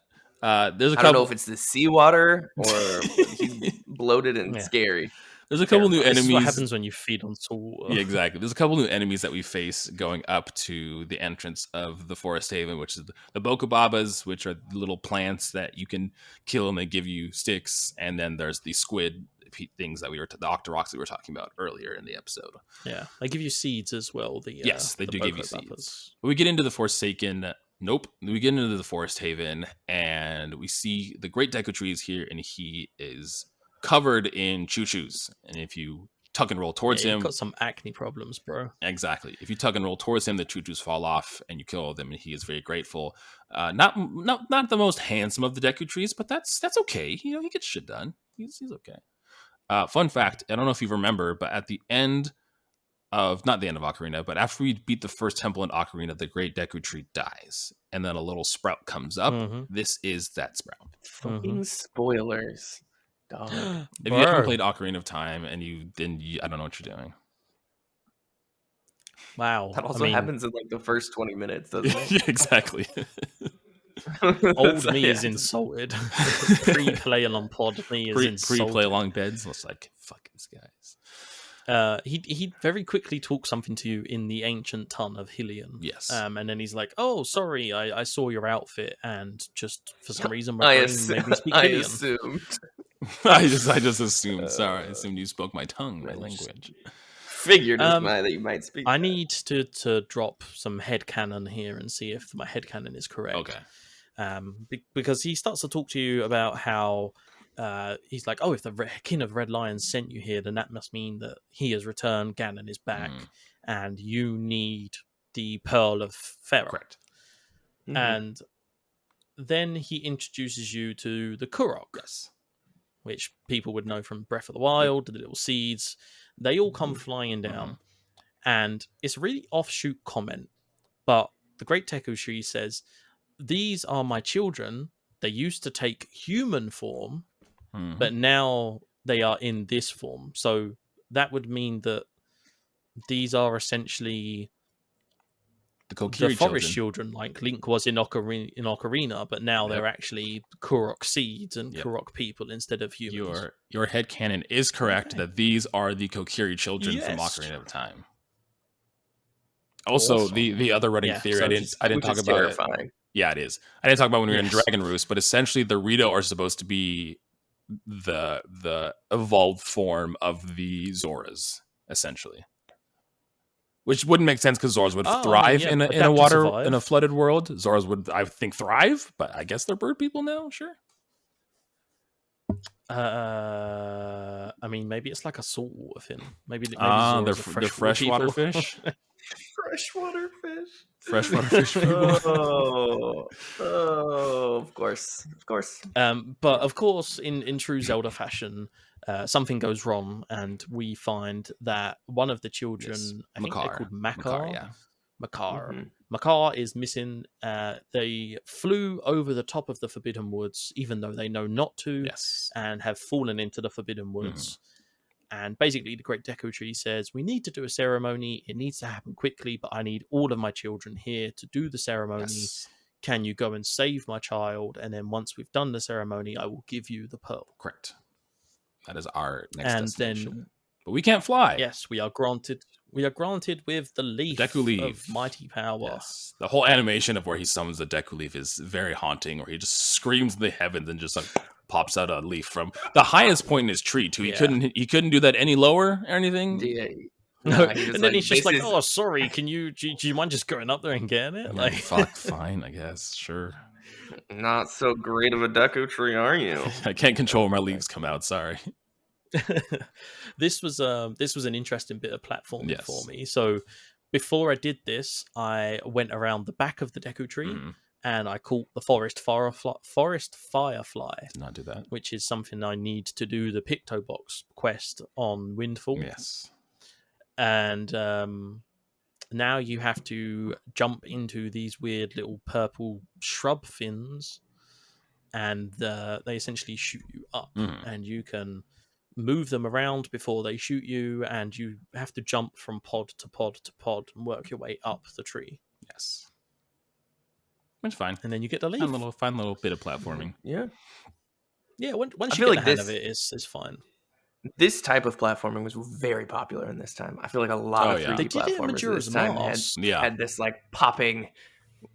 I don't know if it's the seawater or he's bloated and scary. There's a couple new enemies. This is what happens when you feed on salt water. Yeah, exactly. There's a couple new enemies that we face going up to the entrance of the Forest Haven, which is the Bokobabas, which are little plants that you can kill and they give you sticks. And then there's the squid things that the Octoroks that we were talking about earlier in the episode. Yeah, they give you seeds as well. Yes, they do give you seeds. We get into the Forsaken. Nope. We get into the Forest Haven and we see the Great Deku Tree is here, and he is covered in choo-choos, and if you tug and roll towards him, got some acne problems, bro. Exactly. If you tug and roll towards him, the choo-choos fall off, and you kill them, and he is very grateful. Not the most handsome of the Deku Trees, but that's okay. You know, he gets shit done. He's okay. Fun fact: I don't know if you remember, but at the end of not the end of Ocarina, but after we beat the first temple in Ocarina, the Great Deku Tree dies, and then a little sprout comes up. This is that sprout. Fucking spoilers. If you haven't played Ocarina of Time and I don't know what you're doing. Wow. That also happens in like the first 20 minutes, doesn't it? Yeah, exactly. Old me is insulted. Pre-play along pod me is insulted. Pre-play along beds. It's like, fuck these guys. He very quickly talks something to you in the ancient tongue of Hylian. Yes. And then he's like, "Oh, sorry, I saw your outfit, and just for some reason my brain made me speak Hylian." Assumed. I just assumed. Sorry, I assumed you spoke my tongue, my language. Figured that you might speak. I need to drop some headcanon here and see if my headcanon is correct. Okay. Because he starts to talk to you about how he's like, "Oh, if the King of Red Lions sent you here, then that must mean that he has returned, Ganon is back, and you need the Pearl of Pharaoh." Correct. And then he introduces you to the Kurok. Yes. Which people would know from Breath of the Wild, the little seeds. They all come flying down. And it's a really offshoot comment. But the Great Deku Tree says, "These are my children. They used to take human form, but now they are in this form." So that would mean that these are essentially the forest children, like Link was in Ocarina, but now they're actually Kurok seeds and Kurok people instead of humans. Your headcanon is correct that these are the Kokiri children from Ocarina of Time. Also, the other running theory I didn't talk about terrifying. Yeah, it is. I didn't talk about when we were in Dragon Roost, but essentially the Rito are supposed to be the evolved form of the Zoras, essentially. Which wouldn't make sense because Zoras would thrive in a flooded world. Zoras would, I think, thrive, but I guess they're bird people now. Sure. I mean, maybe it's like a saltwater thing. Maybe they're freshwater fish. Freshwater fish. Freshwater fish people. Of course. But of course, in true Zelda fashion, something goes wrong, and we find that one of the children, I think they're called Makar. Makar. Makar is missing. They flew over the top of the Forbidden Woods, even though they know not to, and have fallen into the Forbidden Woods. And basically, the Great Deku Tree says, we need to do a ceremony. It needs to happen quickly, but I need all of my children here to do the ceremony. Yes. Can you go and save my child? And then once we've done the ceremony, I will give you the pearl. Correct. That is our next destination. Then, but we can't fly. Yes, we are granted with the leaf, Deku leaf of mighty power. Yes. The whole animation of where he summons the Deku leaf is very haunting, where he just screams in the heavens and just like pops out a leaf from the highest point in his tree too. He couldn't do that any lower or anything. Yeah. No, and then he's just like, "Oh, sorry. Do you mind just going up there and getting it?" Like, fuck, fine, I guess, sure. Not so great of a Deku tree, are you? I can't control where my leaves come out. Sorry. This was an interesting bit of platforming for me. So before I did this, I went around the back of the Deku Tree and I caught the forest firefly. Did not do that. Which is something I need to do the Picto Box quest on Windfall. Yes. And now you have to jump into these weird little purple shrub fins, and they essentially shoot you up, and you can move them around before they shoot you, and you have to jump from pod to pod to pod and work your way up the tree. Yes. It's fine. And then you get the leaf. Fun little bit of platforming. Yeah. Yeah, once you get the hang of it, it's fine. This type of platforming was very popular in this time. I feel like a lot of 3D platformers this time had this like popping,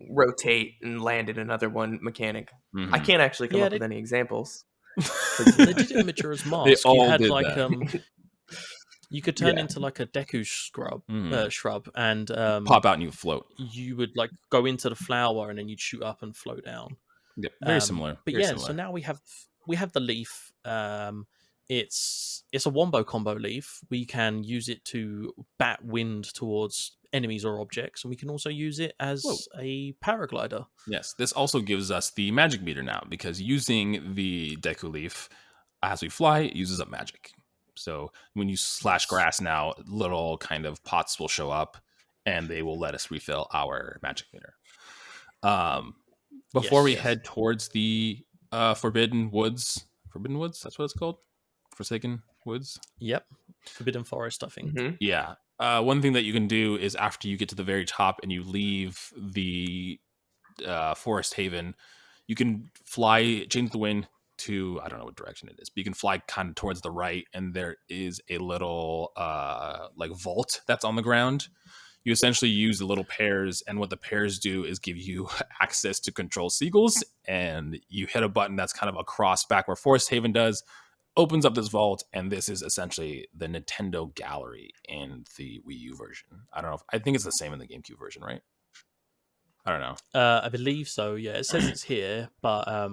rotate, and land in another one mechanic. I can't actually come up with any examples. They did it in Majora's Mask. They all you had did like that. You could turn into like a Deku shrub and pop out and you float. You would like go into the flower and then you'd shoot up and float down. Yeah, very similar. But very similar. So now we have the leaf. It's a wombo combo leaf. We can use it to bat wind towards enemies or objects, and we can also use it as a paraglider. Yes, this also gives us the magic meter now, because using the Deku leaf as we fly, it uses up magic. So when you slash grass now, little kind of pots will show up, and they will let us refill our magic meter. Before we head towards the Forbidden Woods, that's what it's called? Forsaken Woods? Yep. Forbidden Forest, I think. Mm-hmm. Yeah. One thing that you can do is after you get to the very top and you leave the Forest Haven, you can fly, change the wind to, I don't know what direction it is, but you can fly kind of towards the right, and there is a little like vault that's on the ground. You essentially use the little pears, and what the pears do is give you access to control seagulls, and you hit a button that's kind of across back where Forest Haven does, opens up this vault, and this is essentially the Nintendo Gallery in the Wii U version. I think it's the same in the GameCube version, right? I don't know. I believe so, yeah. It says it's here, but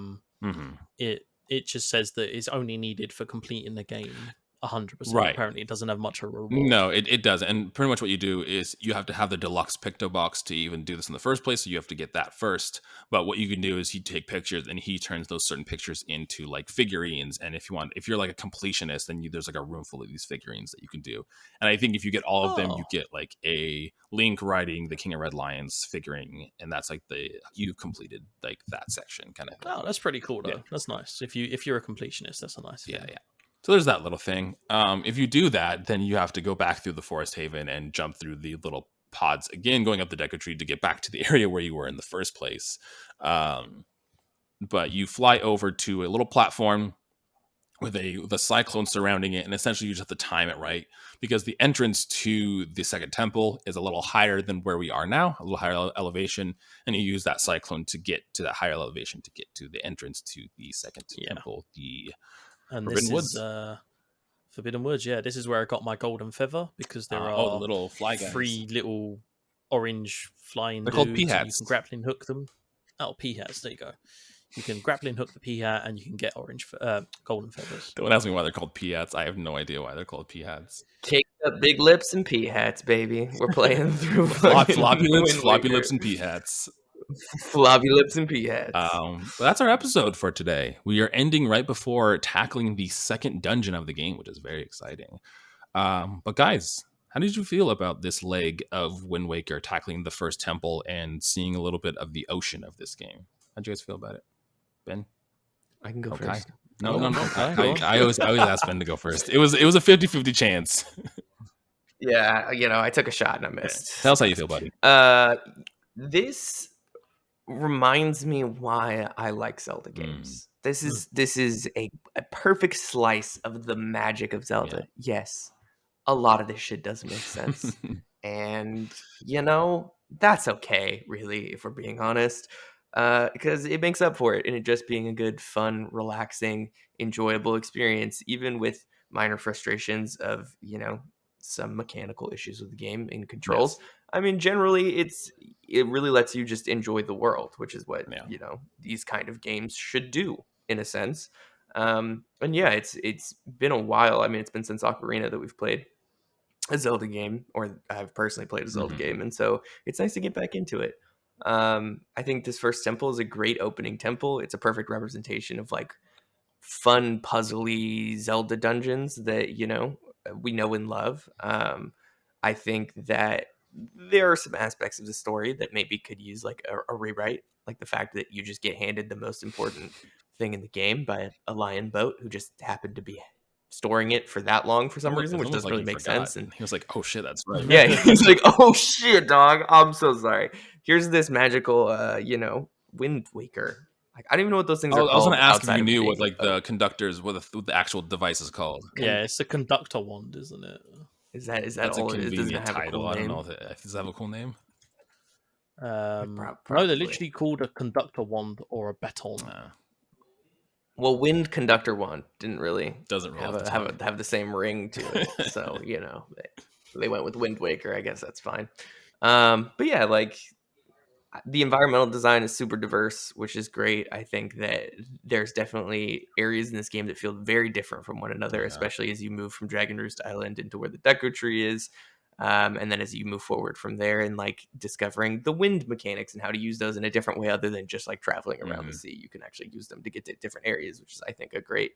it just says that it's only needed for completing the game 100%. Right. Apparently it doesn't have much of a reward. No, it doesn't. And pretty much what you do is you have to have the deluxe Picto Box to even do this in the first place, so you have to get that first. But what you can do is you take pictures, and he turns those certain pictures into like figurines. And if you're like a completionist, then there's like a room full of these figurines that you can do. And I think if you get all of them, you get like a Link riding the King of Red Lions figurine, and that's like you've completed like that section kind of thing. Oh, that's pretty cool though. Yeah. That's nice. If you're a completionist, that's a nice thing. Yeah. So there's that little thing. If you do that, then you have to go back through the Forest Haven and jump through the little pods again, going up the Deku Tree to get back to the area where you were in the first place. But you fly over to a little platform with the cyclone surrounding it, and essentially you just have to time it right, because the entrance to the second temple is a little higher than where we are now, a little higher elevation, and you use that cyclone to get to that higher elevation to get to the entrance to the second temple, and Forbidden Woods. Forbidden Woods, yeah. This is where I got my golden feather, because there are the little fly guys. 3 little orange flying They're called P-hats. You can grappling hook them. Oh, P-hats, there you go. You can grappling hook the P-hat, and you can get golden feathers. Don't ask me why they're called P-hats. I have no idea why they're called P-hats. Cake up big lips and P-hats, baby. We're playing through floppy lips and P-hats. Floppy lips and P-hats. That's our episode for today. We are ending right before tackling the second dungeon of the game, which is very exciting. But guys, how did you feel about this leg of Wind Waker, tackling the first temple and seeing a little bit of the ocean of this game? How'd you guys feel about it? Ben? I can go first. No. I always ask Ben to go first. It was a 50-50 chance. Yeah, I took a shot and I missed. Tell us how you feel, buddy. This reminds me why I like Zelda games. This is a perfect slice of the magic of Zelda. Yeah. Yes, a lot of this shit doesn't make sense. And, that's okay, really, if we're being honest. Because it makes up for it in it just being a good, fun, relaxing, enjoyable experience, even with minor frustrations of, some mechanical issues with the game and controls. Yes. I mean, generally, it really lets you just enjoy the world, which is what these kind of games should do in a sense. And yeah, it's been a while. I mean, it's been since Ocarina that we've played a Zelda game, or I've personally played a Zelda game, and so it's nice to get back into it. I think this first temple is a great opening temple. It's a perfect representation of like fun, puzzly Zelda dungeons that we know and love. I think that there are some aspects of the story that maybe could use like a rewrite, like the fact that you just get handed the most important thing in the game by a lion boat who just happened to be storing it for that long for some reason, which doesn't really make sense. And he was like, "Oh shit, that's right." Yeah, he's like, "Oh shit, dog, I'm so sorry. Here's this magical, Wind Waker." Like, I don't even know what those things are called. I was going to ask if you knew what like the conductors, what the actual device is called. Yeah, it's a conductor wand, isn't it? Is that That's all? A convenient does it have title. A cool I don't name? know. Does it have a cool name? No, they're literally called a conductor wand or a baton. Well, wind conductor wand doesn't really have the same ring to it, so they went with Wind Waker. I guess that's fine. But yeah, like the environmental design is super diverse, which is great. I think that there's definitely areas in this game that feel very different from one another, especially as you move from Dragon Roost Island into where the Deku Tree is. And then as you move forward from there and like discovering the wind mechanics and how to use those in a different way other than just like traveling around the sea, you can actually use them to get to different areas, which is, I think, a great,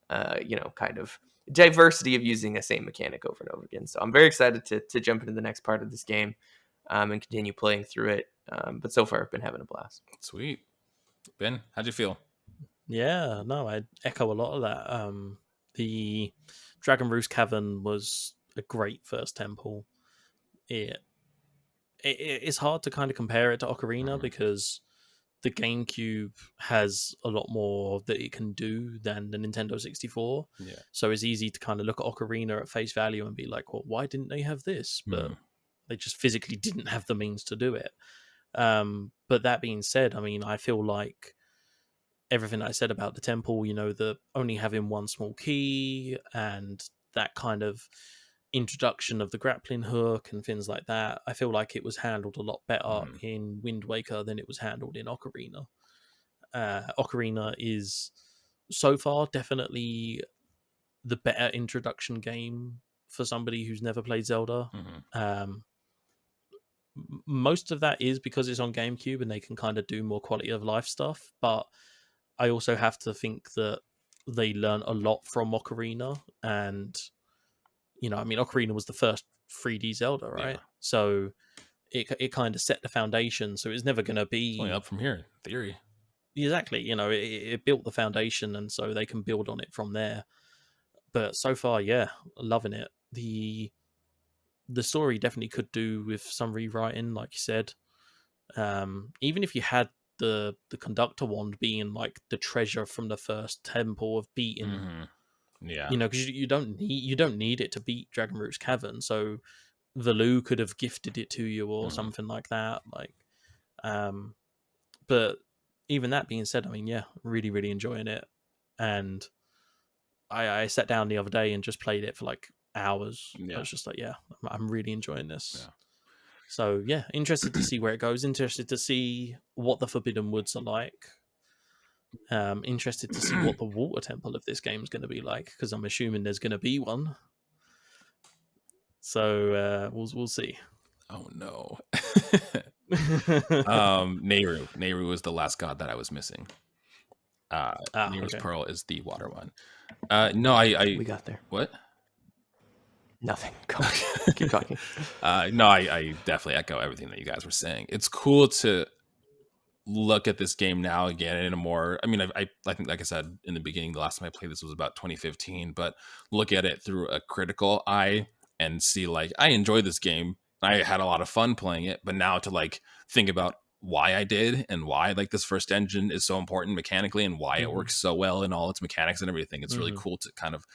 kind of diversity of using the same mechanic over and over again. So I'm very excited to jump into the next part of this game and continue playing through it. But so far I've been having a blast. Sweet. Ben, how'd you feel? Yeah, no, I echo a lot of that. The Dragon Roost Cavern was a great first temple. It's hard to kind of compare it to Ocarina because the GameCube has a lot more that it can do than the Nintendo 64. Yeah. So it's easy to kind of look at Ocarina at face value and be like, well, why didn't they have this? But they just physically didn't have the means to do it. But that being said, I mean, I feel like everything I said about the temple, the only having one small key and that kind of introduction of the grappling hook and things like that, I feel like it was handled a lot better in Wind Waker than it was handled in Ocarina. Ocarina is so far definitely the better introduction game for somebody who's never played Zelda. Most of that is because it's on GameCube and they can kind of do more quality of life stuff, but I also have to think that they learn a lot from Ocarina, and Ocarina was the first 3D Zelda, right? Yeah. So it kind of set the foundation. So it's never going to be only up from here, in theory. Exactly. It built the foundation, and so they can build on it from there. But so far, yeah, loving it. The story definitely could do with some rewriting, like you said. Even if you had the conductor wand being like the treasure from the first temple of beating. Yeah, because you don't need it to beat Dragon Roost Cavern. So Valoo could have gifted it to you or something like that. Like, but even that being said, I mean, yeah, really, really enjoying it. And I sat down the other day and just played it for like hours. Yeah. I was just like, yeah, I'm really enjoying this. Yeah. So yeah, interested to see where it goes. Interested to see what the Forbidden Woods are like. Interested to see what the water temple of this game is going to be like, because I'm assuming there's going to be one. So we'll see. Oh no. Nehru was the last god that I was missing. Nehru's Pearl is the water one. No, we got there. What? Nothing. Keep talking. No, I definitely echo everything that you guys were saying. It's cool to look at this game now again in a more, I mean, I think, like I said in the beginning, the last time I played this was about 2015, but look at it through a critical eye and see, like, I enjoyed this game. I had a lot of fun playing it, but now to like think about why I did and why like this first engine is so important mechanically and why it works so well in all its mechanics and everything. It's really cool to kind of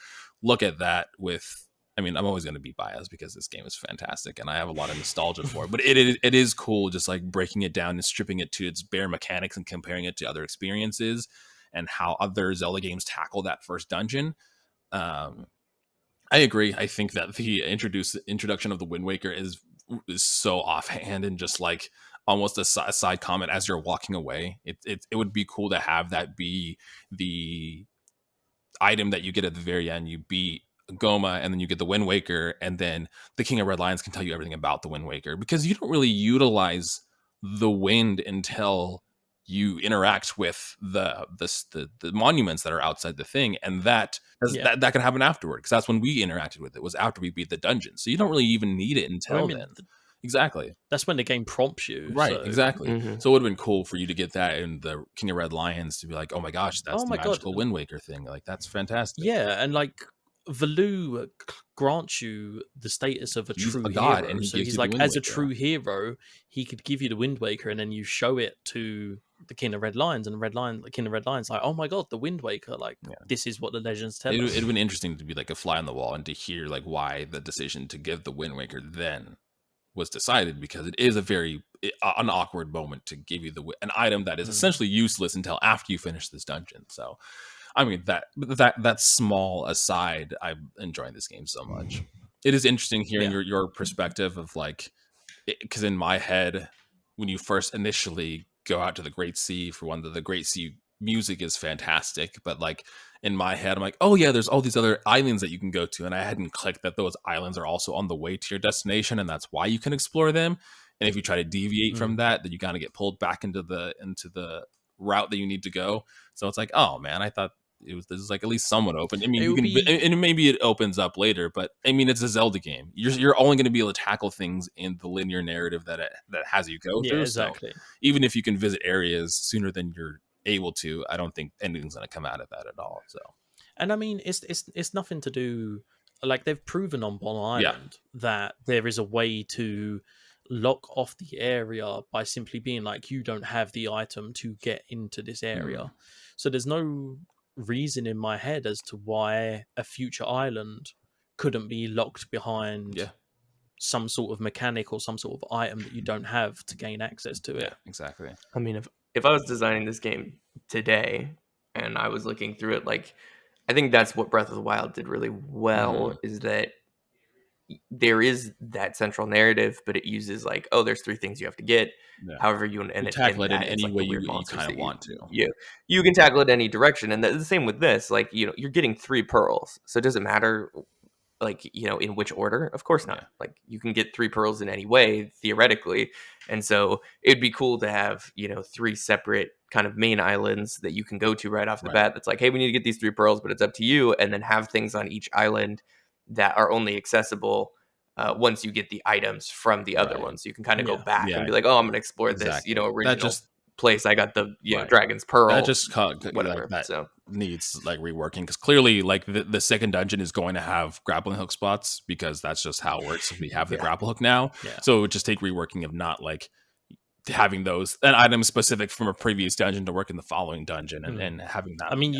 look at that with, I mean, I'm always going to be biased because this game is fantastic and I have a lot of nostalgia for it, but it is cool just like breaking it down and stripping it to its bare mechanics and comparing it to other experiences and how other Zelda games tackle that first dungeon. I agree. I think that the introduction of the Wind Waker is so offhand and just like almost a side comment as you're walking away. It would be cool to have that be the item that you get at the very end. You beat Goma and then you get the Wind Waker, and then the King of Red Lions can tell you everything about the Wind Waker, because you don't really utilize the wind until you interact with the monuments that are outside the thing, and that can happen afterward, because that's when we interacted with it, was after we beat the dungeon. So you don't really even need it until then. Exactly. That's when the game prompts you. Right, so. Exactly. So it would have been cool for you to get that in the King of Red Lions, to be like, oh my gosh, that's the magical Wind Waker thing. Like, that's fantastic. Yeah, and like Valoo grants you the status of a true god, hero. And he's like, as a true hero, he could give you the Wind Waker, and then you show it to the King of Red Lions, and the King of Red Lions like, oh my god, the Wind Waker, like this is what the legends tell us. It'd been interesting to be like a fly on the wall and to hear like why the decision to give the Wind Waker then was decided, because it is a very an awkward moment to give you an item that is essentially useless until after you finish this dungeon. So I mean, that small aside, I'm enjoying this game so much. It is interesting hearing your perspective of like, because in my head, when you first initially go out to the Great Sea, for one, the Great Sea music is fantastic, but like in my head, I'm like, oh yeah, there's all these other islands that you can go to, and I hadn't clicked that those islands are also on the way to your destination, and that's why you can explore them. And if you try to deviate from that, then you kind of get pulled back into the route that you need to go. So it's like, oh man, I thought this is like at least somewhat open. I mean, and maybe it opens up later, but I mean, it's a Zelda game. You're only going to be able to tackle things in the linear narrative that has you go through. Exactly. So even if you can visit areas sooner than you're able to, I don't think anything's going to come out of that at all. So, and I mean, it's nothing to do, like they've proven on Bon Island that there is a way to lock off the area by simply being like, you don't have the item to get into this area. So there's no reason in my head as to why a future island couldn't be locked behind some sort of mechanic or some sort of item that you don't have to gain access to it. Yeah, exactly. I mean, if I was designing this game today and I was looking through it, like, I think that's what Breath of the Wild did really well, is that there is that central narrative, but it uses like, oh, there's 3 things you have to get. However, you tackle it in any way you kind of want to. You can tackle it any direction, and the same with this. Like, you're getting 3 pearls, so it doesn't matter, like, in which order. Of course not. Like, you can get 3 pearls in any way theoretically, and so it'd be cool to have 3 separate kind of main islands that you can go to right off the bat. That's like, hey, we need to get these 3 pearls, but it's up to you, and then have things on each island that are only accessible once you get the items from the other ones. So you can kind of go back and be like, oh, I'm going to explore this, original place. I got the Dragon's Pearl. That just whatever. Like, that needs like reworking, because clearly like the second dungeon is going to have grappling hook spots, because that's just how it works. We have the grapple hook now. So it would just take reworking of not like having an item specific from a previous dungeon to work in the following dungeon and having that. I mean,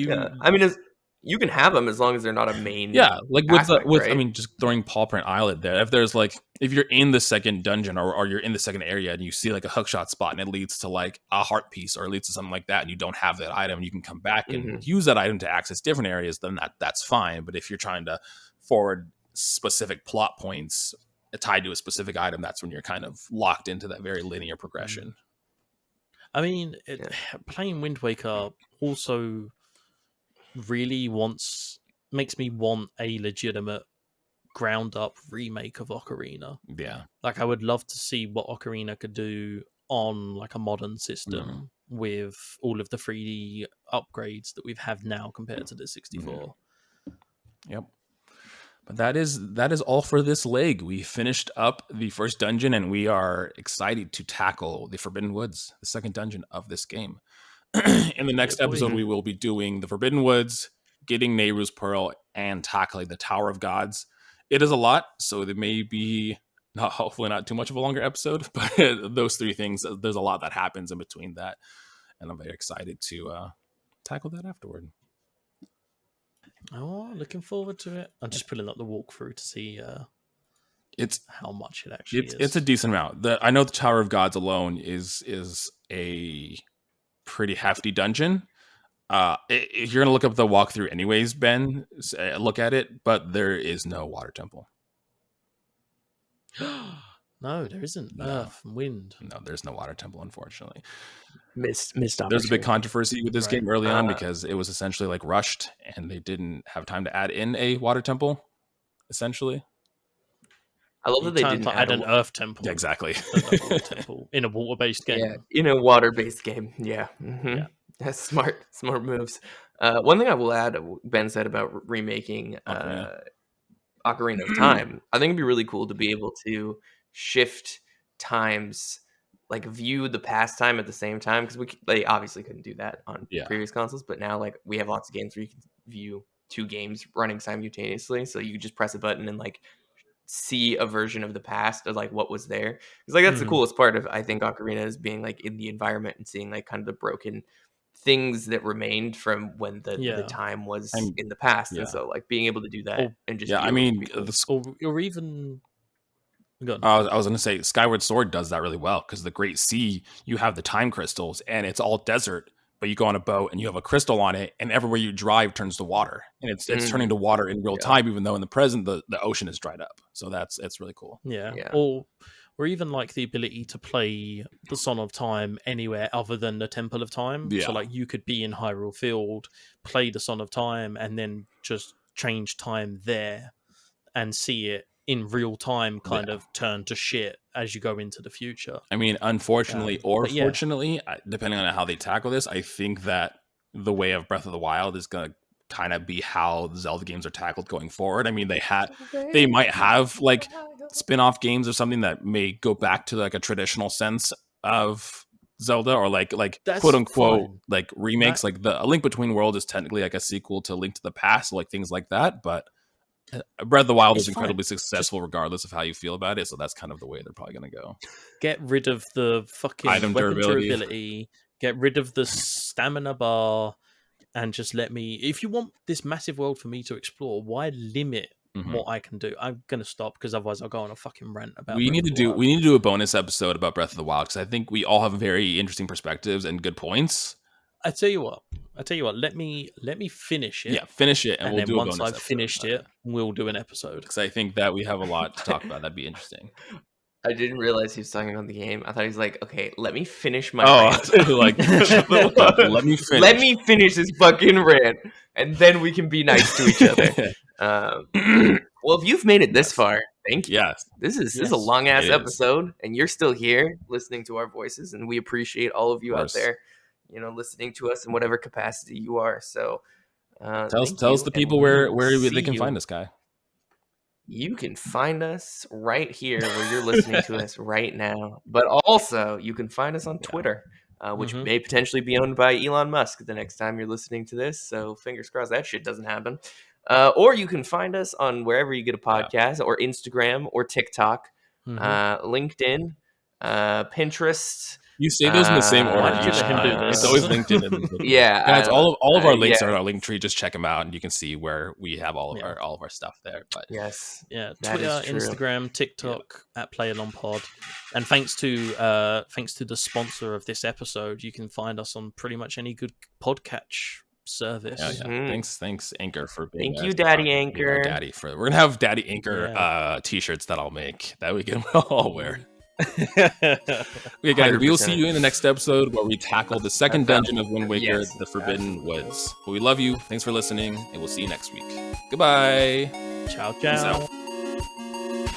you can have them as long as they're not a main. Like with I mean, just throwing Pawprint Isle there. If you're in the second dungeon or you're in the second area and you see like a hookshot spot and it leads to like a heart piece or it leads to something like that, and you don't have that item, you can come back and use that item to access different areas. Then that's fine. But if you're trying to forward specific plot points tied to a specific item, that's when you're kind of locked into that very linear progression. I mean, playing Wind Waker also really makes me want a legitimate ground up remake of Ocarina. Like, I would love to see what Ocarina could do on like a modern system with all of the 3D upgrades that we've have now compared to the 64. But that is all for this leg. We finished up the first dungeon, and we are excited to tackle the Forbidden Woods, the second dungeon of this game. In the next episode, we will be doing the Forbidden Woods, getting Nehru's Pearl, and tackling the Tower of Gods. It is a lot, so there may be hopefully not too much of a longer episode, but those three things, there's a lot that happens in between that, and I'm very excited to tackle that afterward. Oh, looking forward to it. I'm just pulling up the walkthrough to see it's how much it actually is. It's a decent amount. I know the Tower of Gods alone is a pretty hefty dungeon. If you're gonna look up the walkthrough anyways, Ben, look at it, but there is no water temple. No, there isn't. Earth and wind. No, there's no water temple, unfortunately. Missed There's a big controversy with this game early on because it was essentially like rushed and they didn't have time to add in a water temple, essentially. I love that they didn't add an earth temple. Yeah, exactly. Temple in a water-based game. Yeah, in a water-based game. Yeah. Mm-hmm. Yeah. That's smart moves. One thing I will add, Ben said about remaking Ocarina of Time. I think it'd be really cool to be able to shift times, like view the past time at the same time, because they obviously couldn't do that on previous consoles, but now like we have lots of games where you can view two games running simultaneously, so you just press a button and like see a version of the past of like what was there, because like that's the coolest part of I think Ocarina is being like in the environment and seeing like kind of the broken things that remained from when the time was in the past, and so like being able to do that and just I mean cool. or even I was going to say Skyward Sword does that really well, because the Great Sea, you have the time crystals and it's all desert, but you go on a boat and you have a crystal on it, and everywhere you drive turns to water, and it's turning to water in real time, even though in the present the ocean is dried up. So it's really cool. Yeah. Or even like the ability to play the Song of Time anywhere other than the Temple of Time. So like you could be in Hyrule Field, play the Song of Time, and then just change time there and see it in real time kind of turn to shit as you go into the future. I mean, unfortunately or fortunately, depending on how they tackle this, I think that the way of Breath of the Wild is going to kind of be how the Zelda games are tackled going forward. I mean, they might have like spin-off games or something that may go back to like a traditional sense of Zelda, or like quote unquote like remakes. Like A Link Between Worlds is technically like a sequel to Link to the Past, like things like that, but Breath of the Wild is incredibly successful regardless of how you feel about it, so that's kind of the way they're probably going to go. Get rid of the fucking item durability, get rid of the stamina bar, and just let me... If you want this massive world for me to explore, why limit what I can do? I'm going to stop, because otherwise I'll go on a fucking rant about We need to do a bonus episode about Breath of the Wild, because I think we all have very interesting perspectives and good points. I tell you what. Let me finish it. Yeah, finish it, and we'll then do a once bonus I've finished it, we'll do an episode. Because I think that we have a lot to talk about. That'd be interesting. I didn't realize he was talking about the game. I thought he was like, okay, let me finish my rant. Like, let me finish. Let me finish this fucking rant, and then we can be nice to each other. Well, if you've made it this far, thank you. Yes. This is a long ass episode, and you're still here listening to our voices, and we appreciate all of you out there, listening to us in whatever capacity you are. So tell us the people where they can find us, Kai. You can find us right here where you're listening to us right now, but also you can find us on Twitter, which may potentially be owned by Elon Musk the next time you're listening to this. So fingers crossed that shit doesn't happen. Or you can find us on wherever you get a podcast, or Instagram, or TikTok, LinkedIn, Pinterest. You say those in the same order. It's always LinkedIn. Guys, all of our links are in our link tree. Just check them out, and you can see where we have all of our stuff there. But Twitter, Instagram, TikTok at PlayAlongPod, and thanks to the sponsor of this episode, you can find us on pretty much any good podcatch service. Thanks Anchor for being Thank you, Daddy Anchor. We're gonna have Daddy Anchor t-shirts that I'll make that we can all wear. Okay, guys, 100%. We will see you in the next episode where we tackle the second dungeon of Wind Waker, the Forbidden Woods. But we love you. Thanks for listening, and we'll see you next week. Goodbye. Ciao.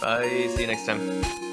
Bye. See you next time.